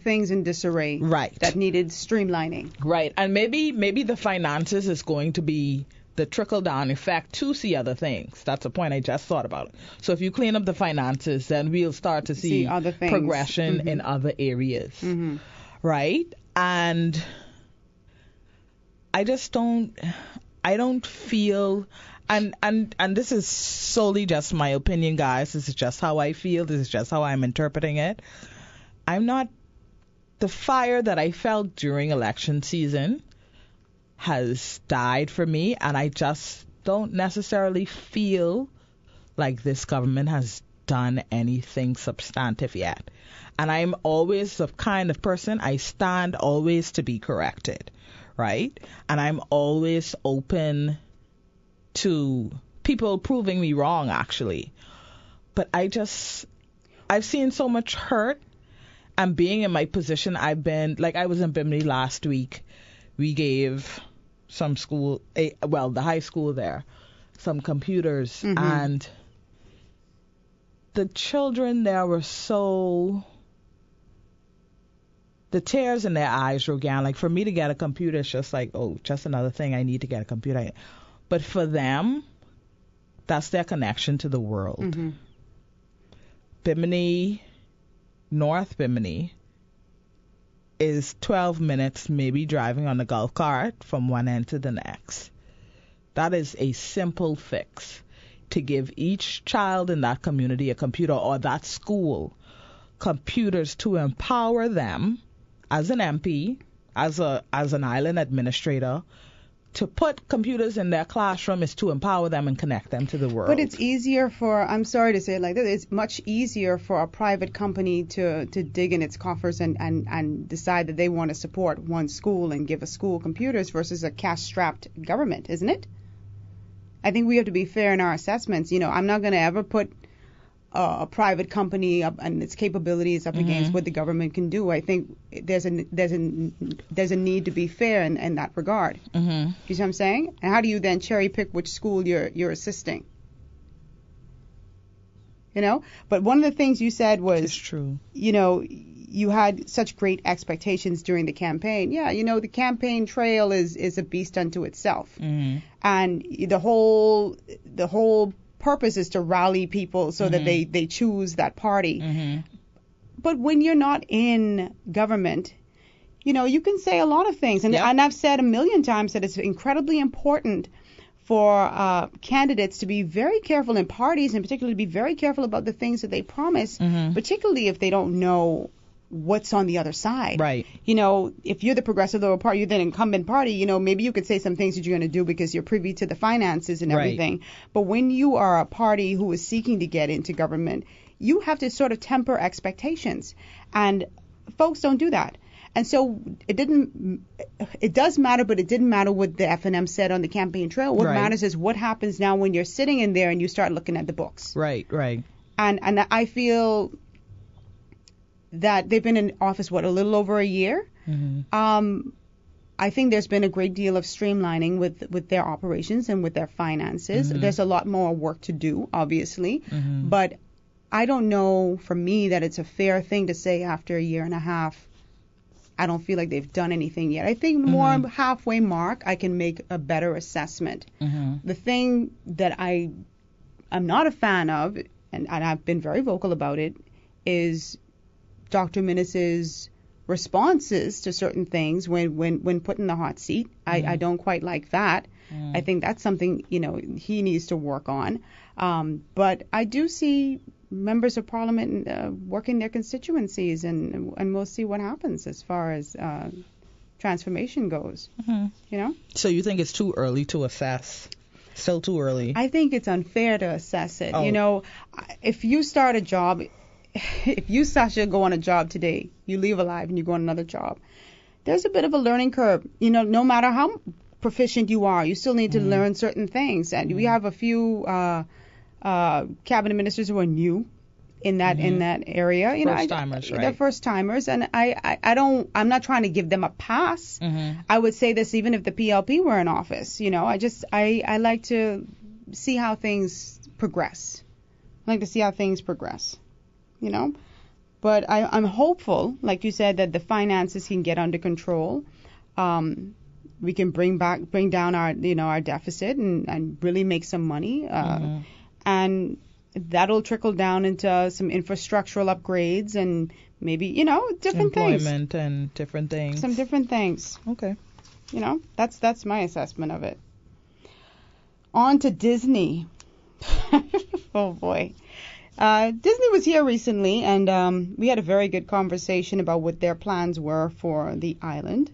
things in disarray. Right. That needed streamlining. Right. And maybe the finances is going to be the trickle-down effect to see other things. That's a point I just thought about. So if you clean up the finances, then we'll start to see other things. Progression in other areas. Right? And I don't feel, and this is solely just my opinion, guys. This is just how I feel. This is just how I'm interpreting it. The fire that I felt during election season has died for me, and I just don't necessarily feel like this government has done anything substantive yet. And I'm always the kind of person, I stand always to be corrected, right? And I'm always open to people proving me wrong, actually. But I've seen so much hurt, and being in my position, I was in Bimini last week. We gave some school, the high school there, some computers, and the children there were the tears in their eyes, Rogan. Like, for me to get a computer, it's just like, oh, just another thing I need to get a computer. But for them, that's their connection to the world. Bimini, North Bimini, is 12 minutes maybe driving on the golf cart from one end to the next. That is a simple fix to give each child in that community a computer, or that school computers, to empower them as an MP, as an island administrator. To put computers in their classroom is to empower them and connect them to the world. But it's easier I'm sorry to say it like this, it's much easier for a private company to dig in its coffers and decide that they want to support one school and give a school computers versus a cash-strapped government, isn't it? I think we have to be fair in our assessments. I'm not going to ever put a private company up and its capabilities up against what the government can do. I think there's a need to be fair in that regard. You see what I'm saying? And how do you then cherry pick which school you're assisting? But one of the things you said was, it's true. You had such great expectations during the campaign. Yeah, the campaign trail is a beast unto itself, and the whole purpose is to rally people so that they choose that party. But when you're not in government, you can say a lot of things. And I've said a million times that it's incredibly important for candidates to be very careful, in parties in particular, to be very careful about the things that they promise, particularly if they don't know what's on the other side. Right. If you're the Progressive Liberal Party, you're the incumbent party, maybe you could say some things that you're going to do because you're privy to the finances and everything. Right. But when you are a party who is seeking to get into government, you have to sort of temper expectations. And folks don't do that. And so it does matter, but it didn't matter what the FNM said on the campaign trail. What matters is what happens now when you're sitting in there and you start looking at the books. Right. And I feel that they've been in office, a little over a year. I think there's been a great deal of streamlining with their operations and with their finances. There's a lot more work to do, obviously. But I don't know, for me, that it's a fair thing to say after a year and a half, I don't feel like they've done anything yet. I think more halfway mark, I can make a better assessment. The thing that I'm not a fan of, and I've been very vocal about it, is Dr. Minnis's responses to certain things when put in the hot seat. I don't quite like that. I think that's something, he needs to work on. But I do see members of parliament working their constituencies, and we'll see what happens as far as transformation goes. So you think it's too early to assess? Still too early? I think it's unfair to assess it. Oh. If you start a job, if you, Sasha, go on a job today, you leave alive and you go on another job, there's a bit of a learning curve. No matter how proficient you are, you still need to learn certain things. And we have a few cabinet ministers who are new in that area. First timers, right? They're first timers, and I'm not trying to give them a pass. I would say this even if the PLP were in office. I like to see how things progress. But I'm hopeful, like you said, that the finances can get under control. We can bring down our deficit and really make some money. And that'll trickle down into some infrastructural upgrades and maybe, different things. Employment and different things. Some different things. Okay. That's my assessment of it. On to Disney. Oh, boy. Disney was here recently, and we had a very good conversation about what their plans were for the island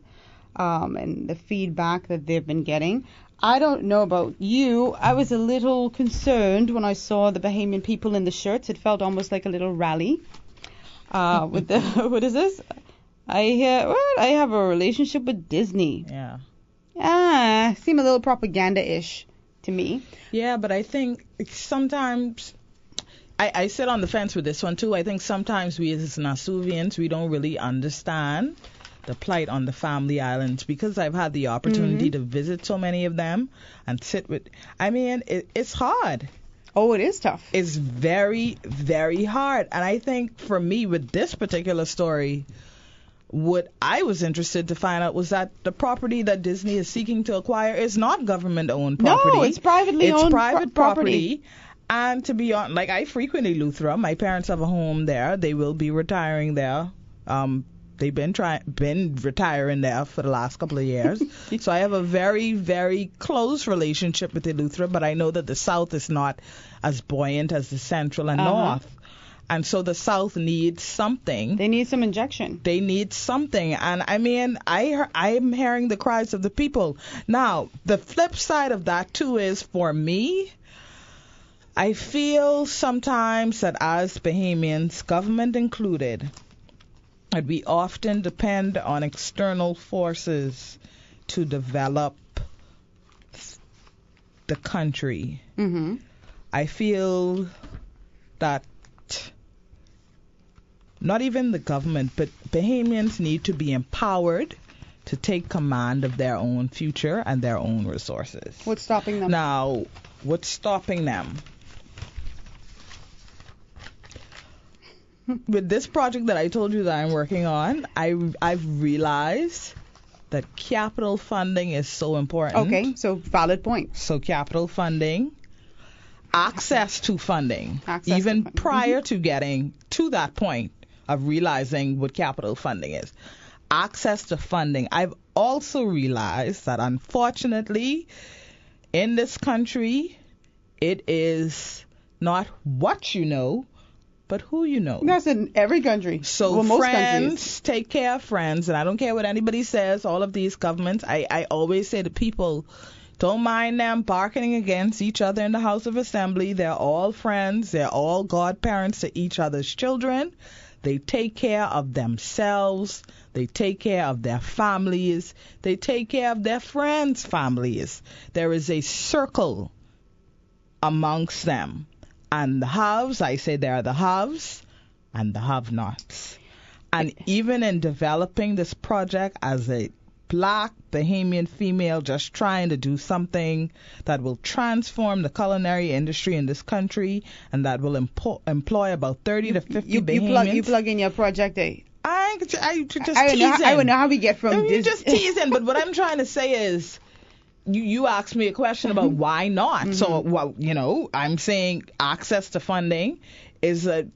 and the feedback that they've been getting. I don't know about you. I was a little concerned when I saw the Bahamian people in the shirts. It felt almost like a little rally. With the what is this? I have a relationship with Disney. Yeah. Seem a little propaganda-ish to me. Yeah, but I think sometimes I sit on the fence with this one too. I think sometimes we as Nasuvians, we don't really understand the plight on the family islands, because I've had the opportunity to visit so many of them and sit with. It's hard. Oh, it is tough. It's very, very hard. And I think for me with this particular story, what I was interested to find out was that the property that Disney is seeking to acquire is not government-owned property. No, it's privately owned. It's private property. And to be honest, I frequently Luthra. My parents have a home there. They will be retiring there. They've been retiring there for the last couple of years. So I have a very, very close relationship with the Luthra, but I know that the South is not as buoyant as the Central and North. And so the South needs something. They need some injection. They need something. And I'm hearing the cries of the people. Now, the flip side of that too is, for me, I feel sometimes that as Bahamians, government included, that we often depend on external forces to develop the country. I feel that not even the government, but Bahamians need to be empowered to take command of their own future and their own resources. What's stopping them? Now, what's stopping them? With this project that I told you that I'm working on, I've realized that capital funding is so important. Okay, so valid point. So capital funding, access to funding, even prior to getting to that point of realizing what capital funding is. Access to funding. I've also realized that unfortunately in this country, it is not what you know, but who you know. That's in every country. So most friends, countries. Take care of friends. And I don't care what anybody says, all of these governments, I always say to people, don't mind them barking against each other in the House of Assembly. They're all friends. They're all godparents to each other's children. They take care of themselves. They take care of their families. They take care of their friends' families. There is a circle amongst them. And the haves, I say there are the haves and the have-nots. And even in developing this project as a black Bahamian female just trying to do something that will transform the culinary industry in this country and that will employ about 30 to 50 Bahamians. You plug in your project, eh? I just teasing. I don't know how we get from this. You're just teasing, but what I'm trying to say is, you asked me a question about why not. So, well, I'm saying access to funding is a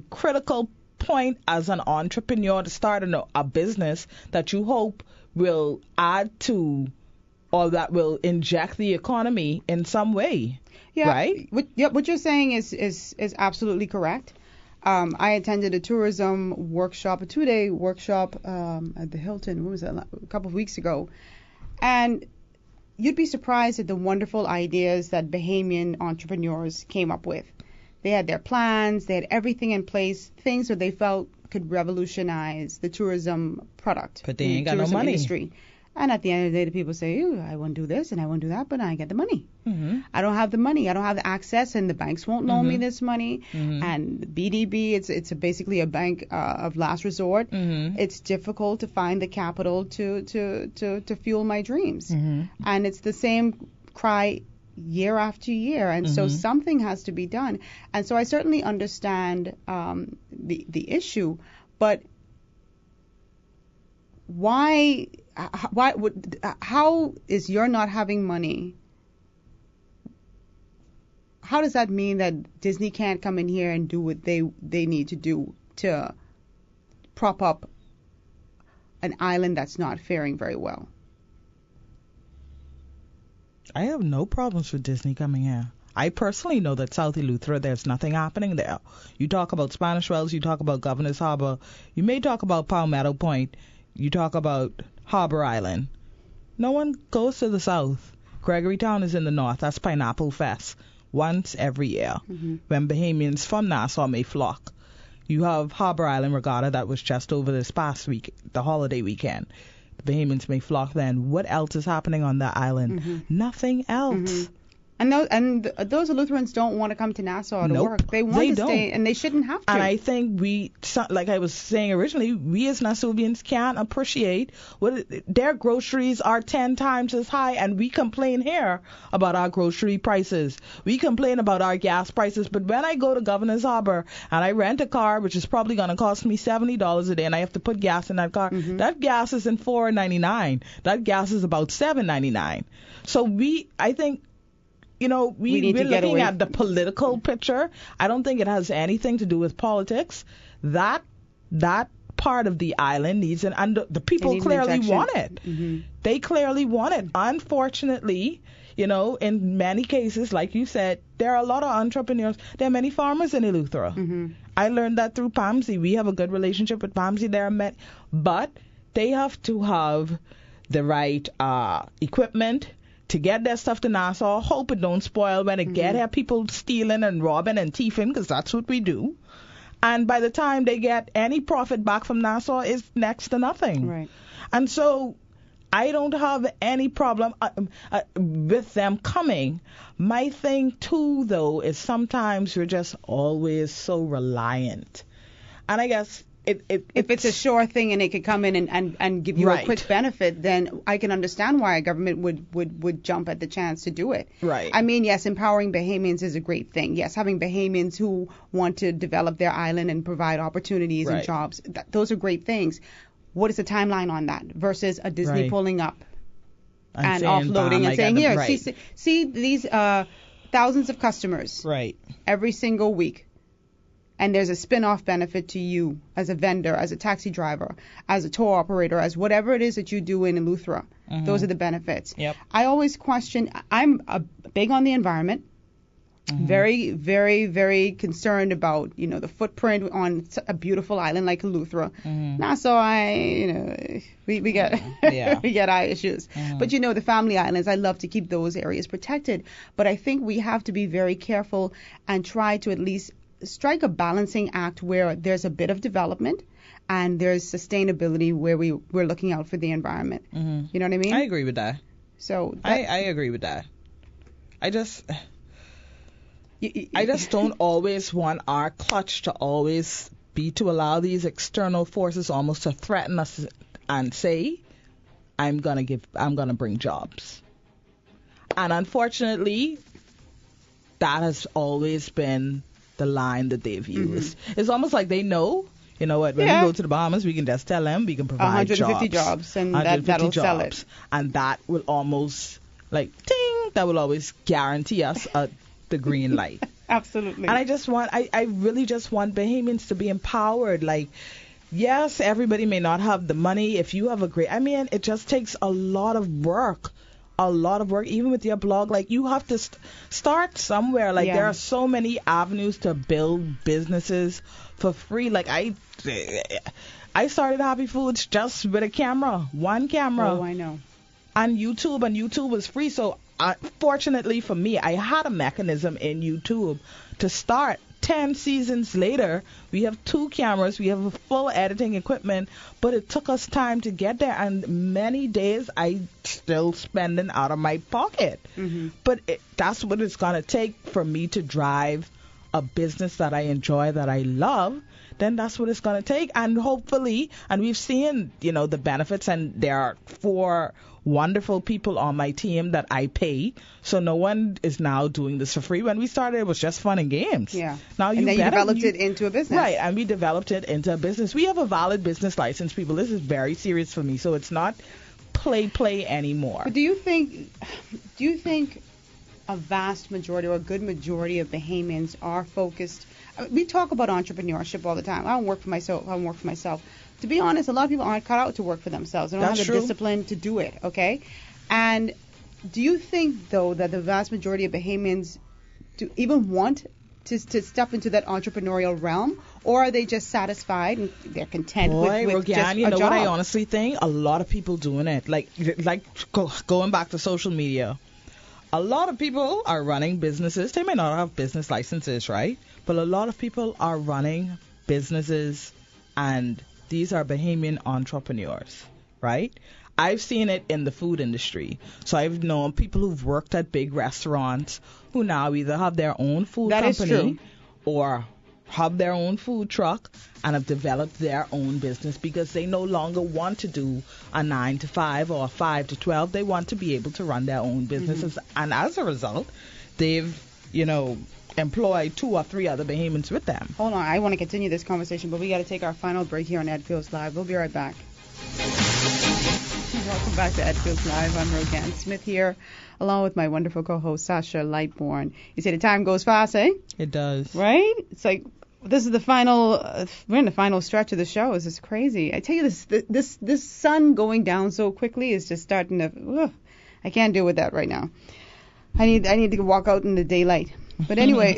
critical point as an entrepreneur to start a business that you hope will add to or that will inject the economy in some way. Yeah, right? What you're saying is absolutely correct. I attended a tourism workshop, a 2-day workshop at the Hilton. What was that? A couple of weeks ago, and you'd be surprised at the wonderful ideas that Bahamian entrepreneurs came up with. They had their plans, they had everything in place, things that they felt could revolutionize the tourism product, but they the ain't got no tourism money. industry. And at the end of the day, the people say, "Ooh, I want to do this and I want to do that, but I get the money. Mm-hmm. I don't have the money. I don't have the access, and the banks won't loan me this money." Mm-hmm. And BDB, it's basically a bank of last resort. Mm-hmm. It's difficult to find the capital to fuel my dreams. Mm-hmm. And it's the same cry year after year, and so something has to be done. And so I certainly understand the issue, but how is your not having money? How does that mean that Disney can't come in here and do what they need to do to prop up an island that's not faring very well? I have no problems with Disney coming here. I personally know that South Eleuthera, there's nothing happening there. You talk about Spanish Wells, you talk about Governor's Harbor, you may talk about Palmetto Point, you talk about Harbor Island. No one goes to the south. Gregory Town is in the north. That's Pineapple Fest once every year when Bahamians from Nassau may flock. You have Harbor Island Regatta that was just over this past week, the holiday weekend. The Bahamians may flock then. What else is happening on that island? Nothing else. And those Lutherans don't want to come to Nassau to work. They want to stay, and they shouldn't have to. And I think like I was saying originally, we as Nassauvians can't appreciate what their groceries are 10 times as high, and we complain here about our grocery prices. We complain about our gas prices, but when I go to Governor's Harbor and I rent a car, which is probably going to cost me $70 a day, and I have to put gas in that car, that gas isn't $4.99. That gas is about $7.99. So I think, we're looking at the political picture. I don't think it has anything to do with politics. That part of the island needs the people clearly want it. They clearly want it. Unfortunately, in many cases, like you said, there are a lot of entrepreneurs. There are many farmers in Eleuthera. I learned that through PAMSI. We have a good relationship with PAMSI. There are many, but they have to have the right equipment to get their stuff to Nassau. Hope it don't spoil when it get here. People stealing and robbing and thieving, because that's what we do. And by the time they get any profit back from Nassau, it's next to nothing. Right. And so I don't have any problem with them coming. My thing too, though, is sometimes we're just always so reliant. And I guess if it's a sure thing and it could come in and give you a quick benefit, then I can understand why a government would jump at the chance to do it. Right. I mean, yes, empowering Bahamians is a great thing. Yes, having Bahamians who want to develop their island and provide opportunities and jobs, those are great things. What is the timeline on that versus a Disney pulling up and offloading and saying, here, see these thousands of customers every single week. And there's a spin-off benefit to you as a vendor, as a taxi driver, as a tour operator, as whatever it is that you do in Eleuthera. Those are the benefits. Yep. I always question, I'm big on the environment, very, very, very concerned about, the footprint on a beautiful island like Eleuthera. Nassau, we get we get eye issues. But the family islands, I love to keep those areas protected. But I think we have to be very careful and try to at least strike a balancing act where there's a bit of development and there's sustainability where we're looking out for the environment. You know what I mean? I agree with that. So I agree with that. I just don't always want our clutch to always be to allow these external forces almost to threaten us and say, I'm gonna bring jobs. And unfortunately, that has always been the line that they've used. It's almost like they know, when we go to the Bahamas, we can just tell them we can provide 150 jobs and that'll sell it. And that will almost, that will always guarantee us the green light. Absolutely. And I really just want Bahamians to be empowered. Like, yes, everybody may not have the money. If you have it just takes a lot of work. A lot of work, even with your blog. Like, you have to start somewhere. Like, there are so many avenues to build businesses for free. Like, I started Happy Foods just with a camera, one camera. Oh, I know. And YouTube was free. So, fortunately for me, I had a mechanism in YouTube to start. 10 seasons later, we have 2 cameras, we have a full editing equipment, but it took us time to get there, and many days I still spending out of my pocket. But that's what it's going to take for me to drive a business that I enjoy, that I love. Then that's what it's going to take. And hopefully, and we've seen, the benefits, and there are 4 wonderful people on my team that I pay. So no one is now doing this for free. When we started, it was just fun and games. Yeah. Now you developed it into a business. Right. And we developed it into a business. We have a valid business license, people. This is very serious for me. So it's not play anymore. But do you think a vast majority or a good majority of Bahamians are focused? We talk about entrepreneurship all the time. I don't work for myself. To be honest, a lot of people aren't cut out to work for themselves. They don't have the discipline to do it, okay? And do you think, though, that the vast majority of Bahamians do even want to step into that entrepreneurial realm, or are they just satisfied and they're content with Rogan, just you a know job? what I honestly think? A lot of people doing it. Like going back to social media. A lot of people are running businesses. They may not have business licenses, right? But a lot of people are running businesses, and these are Bahamian entrepreneurs, right? I've seen it in the food industry. So I've known people who've worked at big restaurants who now either have their own food company or have their own food truck and have developed their own business because they no longer want to do a 9 to 5 or a 5 to 12. They want to be able to run their own businesses. And as a result, they've, employ 2 or 3 other Bahamians with them. Hold on, I want to continue this conversation, but we got to take our final break here on Ed Fields Live. We'll be right back. Welcome back to Ed Fields Live. I'm Rogan Smith here, along with my wonderful co-host Sasha Lightbourne. You say the time goes fast, eh? It does. Right? It's like this is the final. We're in the final stretch of the show. This is crazy. I tell you, this sun going down so quickly is just starting to. I can't deal with that right now. I need to walk out in the daylight. But anyway,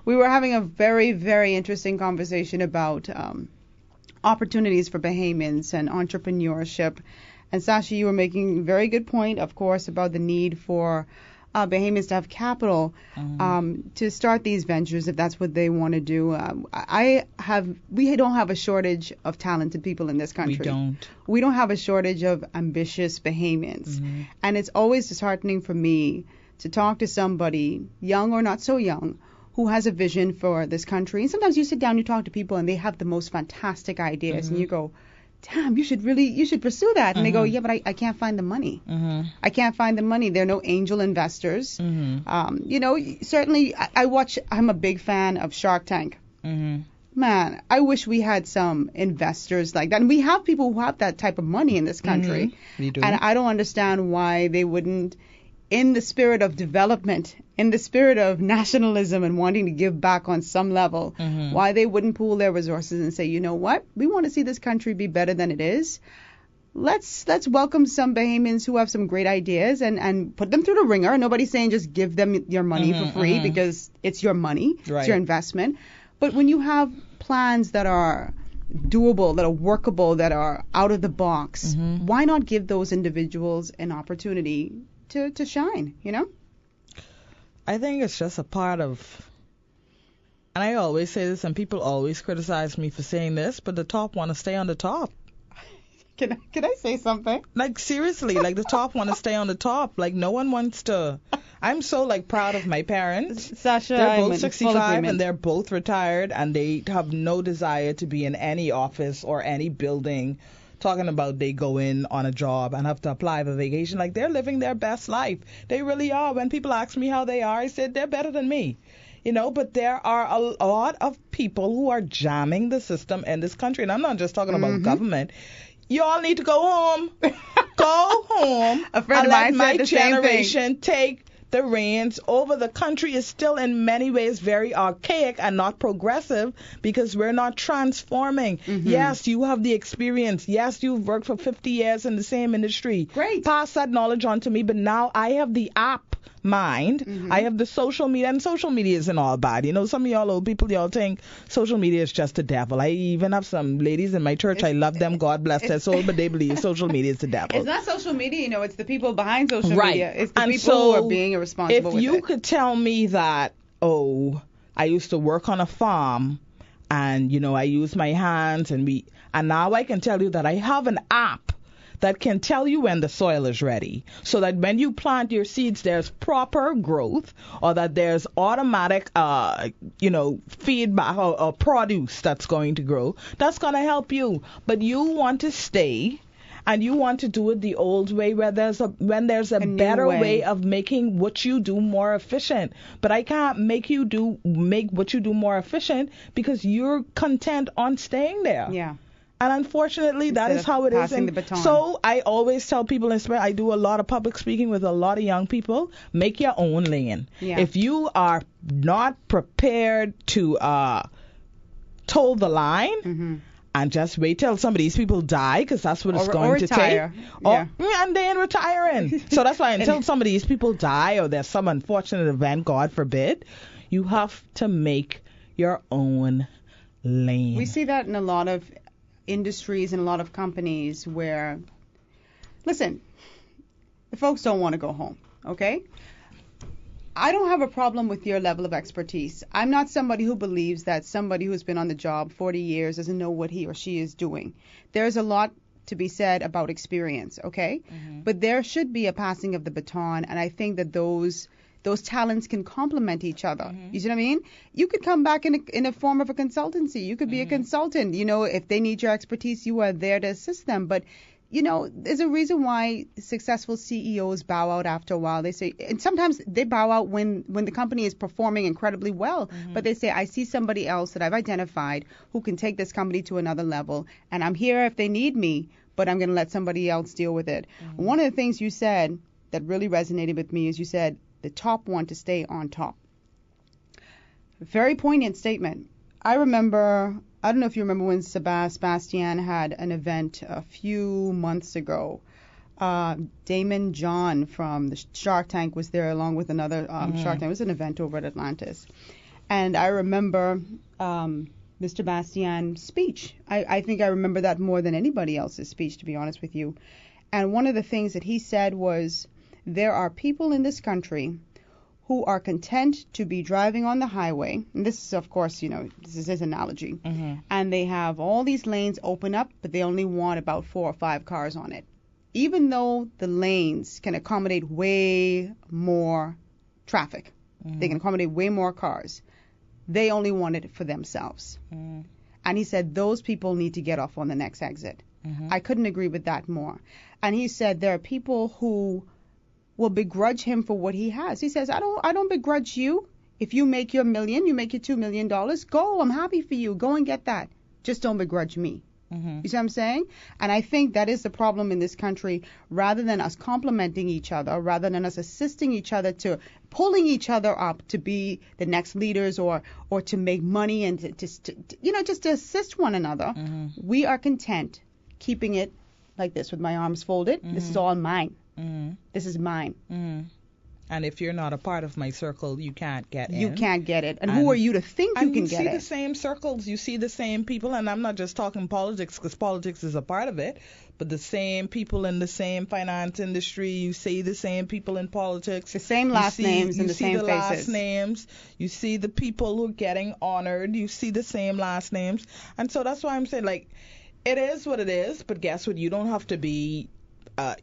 we were having a very, very interesting conversation about opportunities for Bahamians and entrepreneurship. And Sasha, you were making a very good point, of course, about the need for Bahamians to have capital to start these ventures if that's what they want to do. We don't have a shortage of talented people in this country. We don't have a shortage of ambitious Bahamians. And it's always disheartening for me to talk to somebody, young or not so young, who has a vision for this country. And sometimes you sit down, you talk to people, and they have the most fantastic ideas, and you go, damn, you should pursue that. And they go, yeah, but I can't find the money. I can't find the money. There are no angel investors. Certainly, I'm a big fan of Shark Tank. Man, I wish we had some investors like that. And we have people who have that type of money in this country. We do. And I don't understand why they wouldn't, in the spirit of development, in the spirit of nationalism and wanting to give back on some level, why they wouldn't pool their resources and say, you know what, we want to see this country be better than it is. Let's welcome some Bahamians who have some great ideas and put them through the ringer. Nobody's saying just give them your money for free because it's your money, it's your investment. But when you have plans that are doable, that are workable, that are out of the box, why not give those individuals an opportunity to shine, I think it's just a part of, and I always say this, and people always criticize me for saying this, but the top want to stay on the top. Can I say something? Like, seriously, like the top want to stay on the top. Like, no one wants to. I'm so, proud of my parents. Sasha, they're both 65 and they're both retired, and they have no desire to be in any office or any building talking about they go in on a job and have to apply for vacation. Like, they're living their best life. They really are. When people ask me how they are, I said they're better than me. But there are a lot of people who are jamming the system in this country. And I'm not just talking about government. You all need to go home. Go home. A friend of mine said the same thing. Take the reins over the country is still in many ways very archaic and not progressive because we're not transforming. Yes, you have the experience. Yes, you've worked for 50 years in the same industry. Great. Pass that knowledge on to me, but now I have the app mind. I have the social media, and social media isn't all bad. You know, some of y'all old people, y'all think social media is just the devil. I even have some ladies in my church, I love them, God bless their soul, but they believe social media is the devil. It's not social media, you know, it's the people behind social Right. media. It's the And people so, who are being irresponsible if with you it. could tell me that, oh, I used to work on a farm and, you know, I use my hands and now I can tell you that I have an app that can tell you when the soil is ready, so that when you plant your seeds, there's proper growth, or that there's automatic, feedback or produce that's going to grow. That's going to help you. But you want to stay, and you want to do it the old way, when there's a better way of making what you do more efficient. But I can't make what you do more efficient because you're content on staying there. Yeah. And unfortunately, that is how it is. Passing the baton. So I always tell people, I do a lot of public speaking with a lot of young people, make your own lane. Yeah. If you are not prepared to toe the line, and just wait till some of these people die, because that's what it's going to retire. take. Yeah. And then retiring. So that's why until some of these people die or there's some unfortunate event, God forbid, you have to make your own lane. We see that in a lot of industries and a lot of companies where, listen, the folks don't want to go home, okay? I don't have a problem with your level of expertise. I'm not somebody who believes that somebody who's been on the job 40 years doesn't know what he or she is doing. There's a lot to be said about experience, okay? But there should be a passing of the baton, and I think that those talents can complement each other. You see what I mean? You could come back in a form of a consultancy. You could be a consultant. You know, if they need your expertise, you are there to assist them. But, you know, there's a reason why successful CEOs bow out after a while. They say, and sometimes they bow out when the company is performing incredibly well. But they say, I see somebody else that I've identified who can take this company to another level, and I'm here if they need me, but I'm going to let somebody else deal with it. One of the things you said that really resonated with me is you said, the top want to stay on top. Very poignant statement. I don't know if you remember when Sebastian had an event a few months ago. Damon John from the Shark Tank was there along with another Shark Tank. It was an event over at Atlantis. And I remember Mr. Bastian's speech. I think I remember that more than anybody else's speech, to be honest with you. And one of the things that he said was, there are people in this country who are content to be driving on the highway, and this is, of course, you know, this is his analogy, and they have all these lanes open up, but they only want about 4 or 5 cars on it. Even though the lanes can accommodate way more traffic, they can accommodate way more cars, they only want it for themselves. And he said those people need to get off on the next exit. I couldn't agree with that more. And he said there are people who will begrudge him for what he has. He says, I don't begrudge you. If you make your $1 million, you make your $2 million, go. I'm happy for you. Go and get that. Just don't begrudge me. You see what I'm saying? And I think that is the problem in this country. Rather than us complimenting each other, rather than us assisting each other, to pulling each other up to be the next leaders or to make money and to just to assist one another, we are content keeping it like this with my arms folded. This is all mine. This is mine. And if you're not a part of my circle, you can't get in. You can't get it. And who are you to think you can get it? You see the same circles. You see the same people. And I'm not just talking politics, because politics is a part of it. But the same people in the same finance industry. You see the same people in politics. The same last names and the same faces. You see the last names. You see the people who are getting honored. You see the same last names. And so that's why I'm saying, like, it is what it is. But guess what? You don't have to be...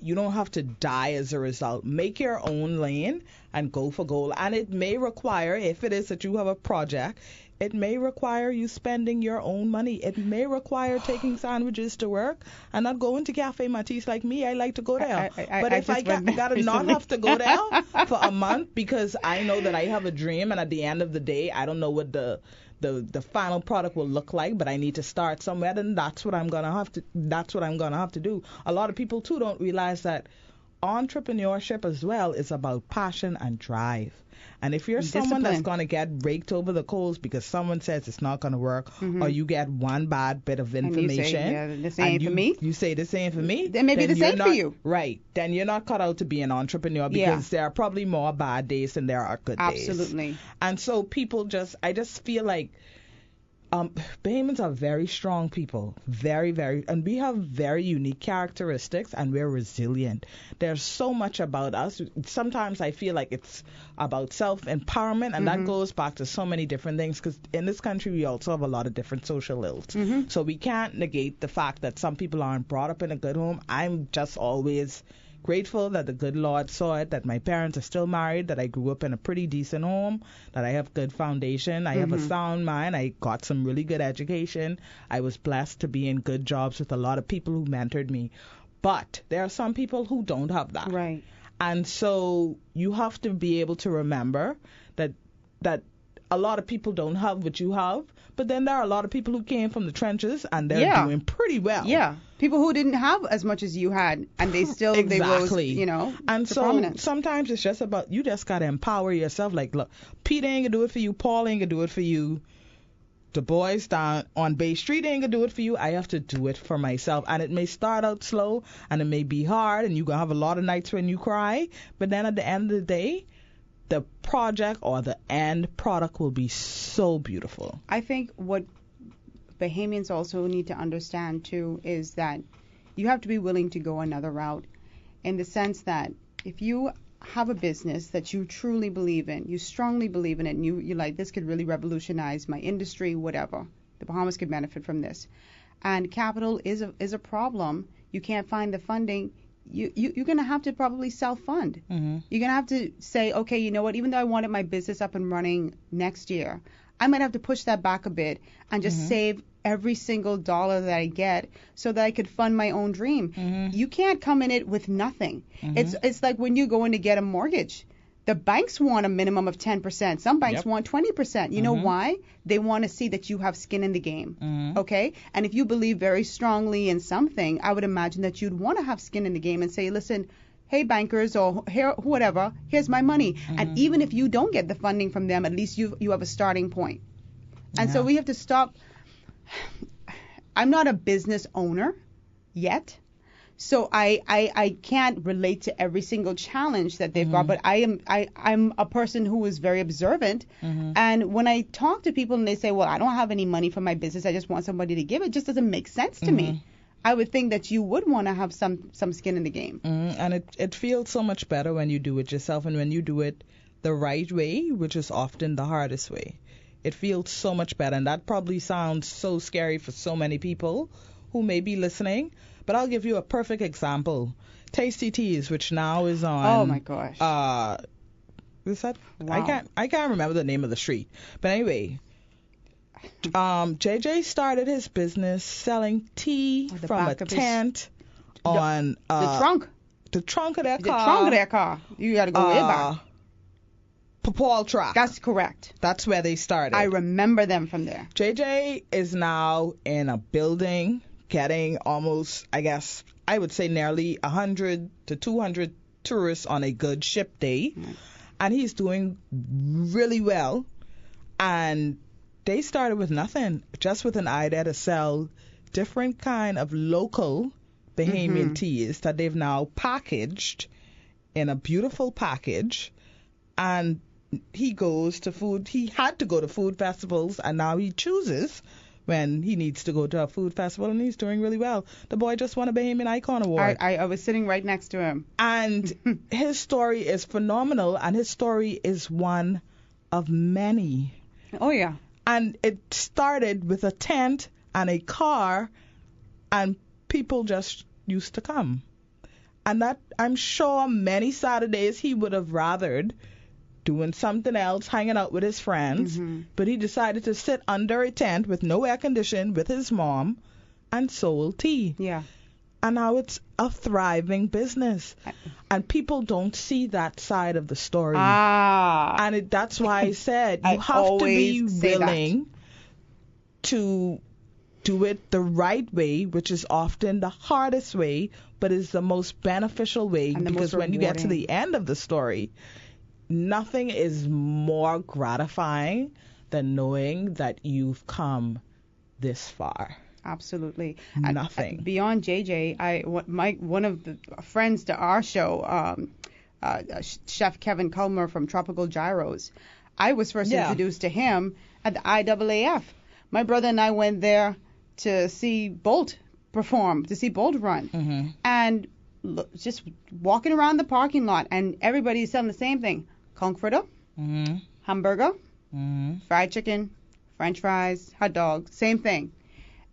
you don't have to die as a result. Make your own lane and go for gold. And it may require, if it is that you have a project, it may require you spending your own money. It may require taking sandwiches to work and not going to Cafe Matisse like me. I like to go there. But if I gotta not have to go there for a month because I know that I have a dream, and at the end of the day, I don't know what the final product will look like, but I need to start somewhere, then that's what I'm gonna have to do. A lot of people too don't realize that entrepreneurship as well is about passion and drive. And if you're someone that's going to get raked over the coals because someone says it's not going to work, or you get one bad bit of information, and you say, this ain't for me. You say this ain't for me. Then maybe this ain't for you. Right. Then you're not cut out to be an entrepreneur because there are probably more bad days than there are good days. Absolutely. And so I just feel like Bahamians are very strong people, very, very, and we have very unique characteristics, and we're resilient. There's so much about us. Sometimes I feel like it's about self-empowerment, and that goes back to so many different things, because in this country we also have a lot of different social ills. So we can't negate the fact that some people aren't brought up in a good home. I'm just always grateful that the good Lord saw it, that my parents are still married, that I grew up in a pretty decent home, that I have good foundation, I have a sound mind, I got some really good education, I was blessed to be in good jobs with a lot of people who mentored me. But there are some people who don't have that. Right. And so you have to be able to remember that a lot of people don't have what you have, but then there are a lot of people who came from the trenches and they're doing pretty well. Yeah. People who didn't have as much as you had, and they still they rose, and to so prominence. Sometimes it's just about, you just gotta empower yourself. Like, look, Pete ain't gonna do it for you, Paul ain't gonna do it for you, the boys down on Bay Street ain't gonna do it for you. I have to do it for myself, and it may start out slow and it may be hard, and you're gonna have a lot of nights when you cry, but then at the end of the day, the project or the end product will be so beautiful. I think what Bahamians also need to understand too is that you have to be willing to go another route, in the sense that if you have a business that you truly believe in, you strongly believe in it, and you're like, this could really revolutionize my industry, whatever, the Bahamas could benefit from this, and capital is a problem, you can't find the funding, you're going to have to probably self-fund. You're going to have to say, okay, you know what, even though I wanted my business up and running next year, I might have to push that back a bit and just save every single dollar that I get so that I could fund my own dream. You can't come in it with nothing. It's like when you go in to get a mortgage. The banks want a minimum of 10%. Some banks want 20%. You know why? They want to see that you have skin in the game. Okay? And if you believe very strongly in something, I would imagine that you'd want to have skin in the game and say, listen, hey, bankers or here, whatever, here's my money. And even if you don't get the funding from them, at least you have a starting point. And so we have to stop. I'm not a business owner yet. So I can't relate to every single challenge that they've got, but I'm a person who is very observant. And when I talk to people and they say, well, I don't have any money for my business, I just want somebody to give, it just doesn't make sense to me. I would think that you would want to have some skin in the game. And it feels so much better when you do it yourself, and when you do it the right way, which is often the hardest way. It feels so much better, and that probably sounds so scary for so many people who may be listening. But I'll give you a perfect example. Tasty Teas, which now is on. Oh my gosh. Is that? Wow. I can't remember the name of the street. But anyway, JJ started his business selling tea from a tent on the trunk. The trunk of their car. The trunk of their car. You got to go way back. Paul Track. That's correct. That's where they started. I remember them from there. JJ is now in a building getting almost, I guess, I would say nearly 100 to 200 tourists on a good ship day. And he's doing really well. And they started with nothing, just with an idea to sell different kind of local Bahamian teas that they've now packaged in a beautiful package. And he had to go to food festivals, and now he chooses when he needs to go to a food festival, and he's doing really well. The boy just won a Bahamian Icon Award. I was sitting right next to him. And his story is phenomenal, and his story is one of many. Oh, yeah. And it started with a tent and a car, and people just used to come. And that, I'm sure many Saturdays he would have rathered doing something else, hanging out with his friends, but he decided to sit under a tent with no air conditioning with his mom and sold tea. Yeah. And now it's a thriving business. And people don't see that side of the story. And that's why I said you have to be willing to do it the right way, which is often the hardest way, but is the most beneficial way, And the because most when you get to rewarding. the end of the story, nothing is more gratifying than knowing that you've come this far. Absolutely. Nothing. Beyond JJ, one of the friends to our show, Chef Kevin Culmer from Tropical Gyros, I was first Yeah. introduced to him at the IAAF. My brother and I went there to see Bolt perform, to see Bolt run. Mm-hmm. And just walking around the parking lot, and everybody's selling the same thing: Frankfurter, Mm-hmm. hamburger, Mm-hmm. fried chicken, French fries, hot dog, same thing.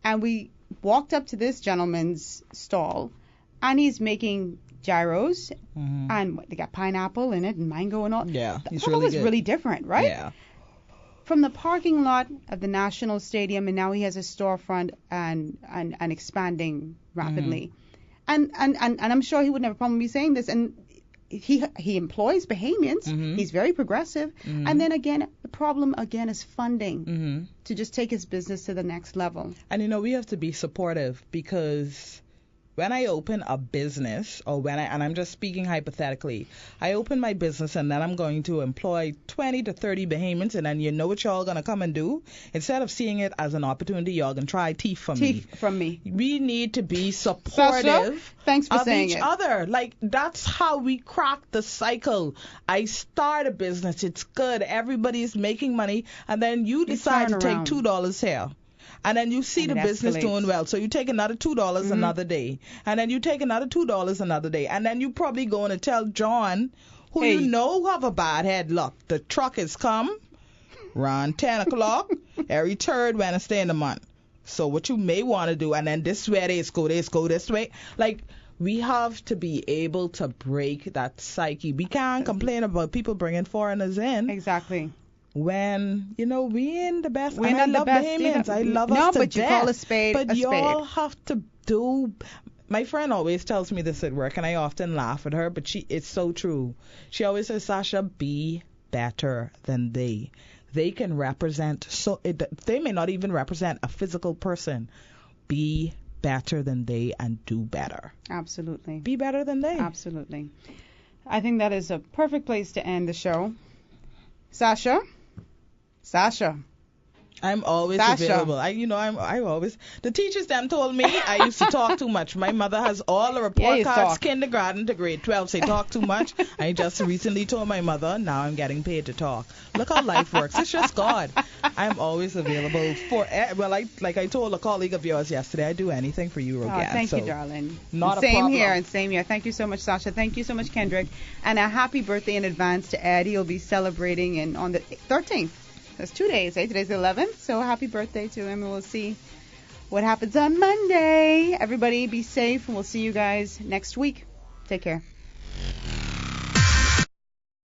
And we walked up to this gentleman's stall, and he's making gyros, Mm-hmm. and they got pineapple in it and mango and all. Yeah, That he's really was good. really different, right? Yeah. From the parking lot of the National Stadium, and now he has a storefront and expanding rapidly. And I'm sure he wouldn't have a problem with me saying this. And he employs Bahamians. Mhm. He's very progressive. Mhm. And then again, the problem again is funding Mm-hmm. to just take his business to the next level. And we have to be supportive, because when I open a business, or and I'm just speaking hypothetically, I open my business and then I'm going to employ 20 to 30 Bahamians, and then you know what y'all gonna come and do? Instead of seeing it as an opportunity, y'all gonna try thief from me. Teeth from me. We need to be Sasha, supportive thanks for of saying each it. other. Like, that's how we crack the cycle. I start a business, it's good, everybody's making money, and then you decide to turn take around. $2 here. And then you see And the it business escalates. doing well. So you take another $2 another day. And then you take another $2 another day. And then you probably going to tell John, who Hey. you know have a bad head, look, the truck has come around 10 o'clock every third Wednesday in the month. So what you may want to do, and then this way they go this way. Like, we have to be able to break that psyche. We can't complain about people bringing foreigners in Exactly. when we ain't the best. We're And not I the love best Bahamians. either. I love No, us to but you death. call a spade But a y'all spade. have to do. My friend always tells me this at work, and I often laugh at her, but it's so true. She always says, Sasha, be better than they. They can represent, they may not even represent a physical person. Be better than they and do better. Absolutely. Be better than they. Absolutely. I think that is a perfect place to end the show. Sasha? I'm always Sasha. available. I always. The teachers them told me I used to talk too much. My mother has all the report you cards, talk. kindergarten to grade 12. Say talk too much. I just recently told my mother, now I'm getting paid to talk. Look how life works. It's just God. I'm always available for. Well, like I told a colleague of yours yesterday, I do anything for you, Rogan. Thank so you, darling. not a same problem. here, and same here. Thank you so much, Sasha. Thank you so much, Kendrick. And a happy birthday in advance to Eddie. He'll be celebrating on the 13th. That's 2 days, eh? Today's the 11th. So happy birthday to him, and we'll see what happens on Monday. Everybody be safe, and we'll see you guys next week. Take care.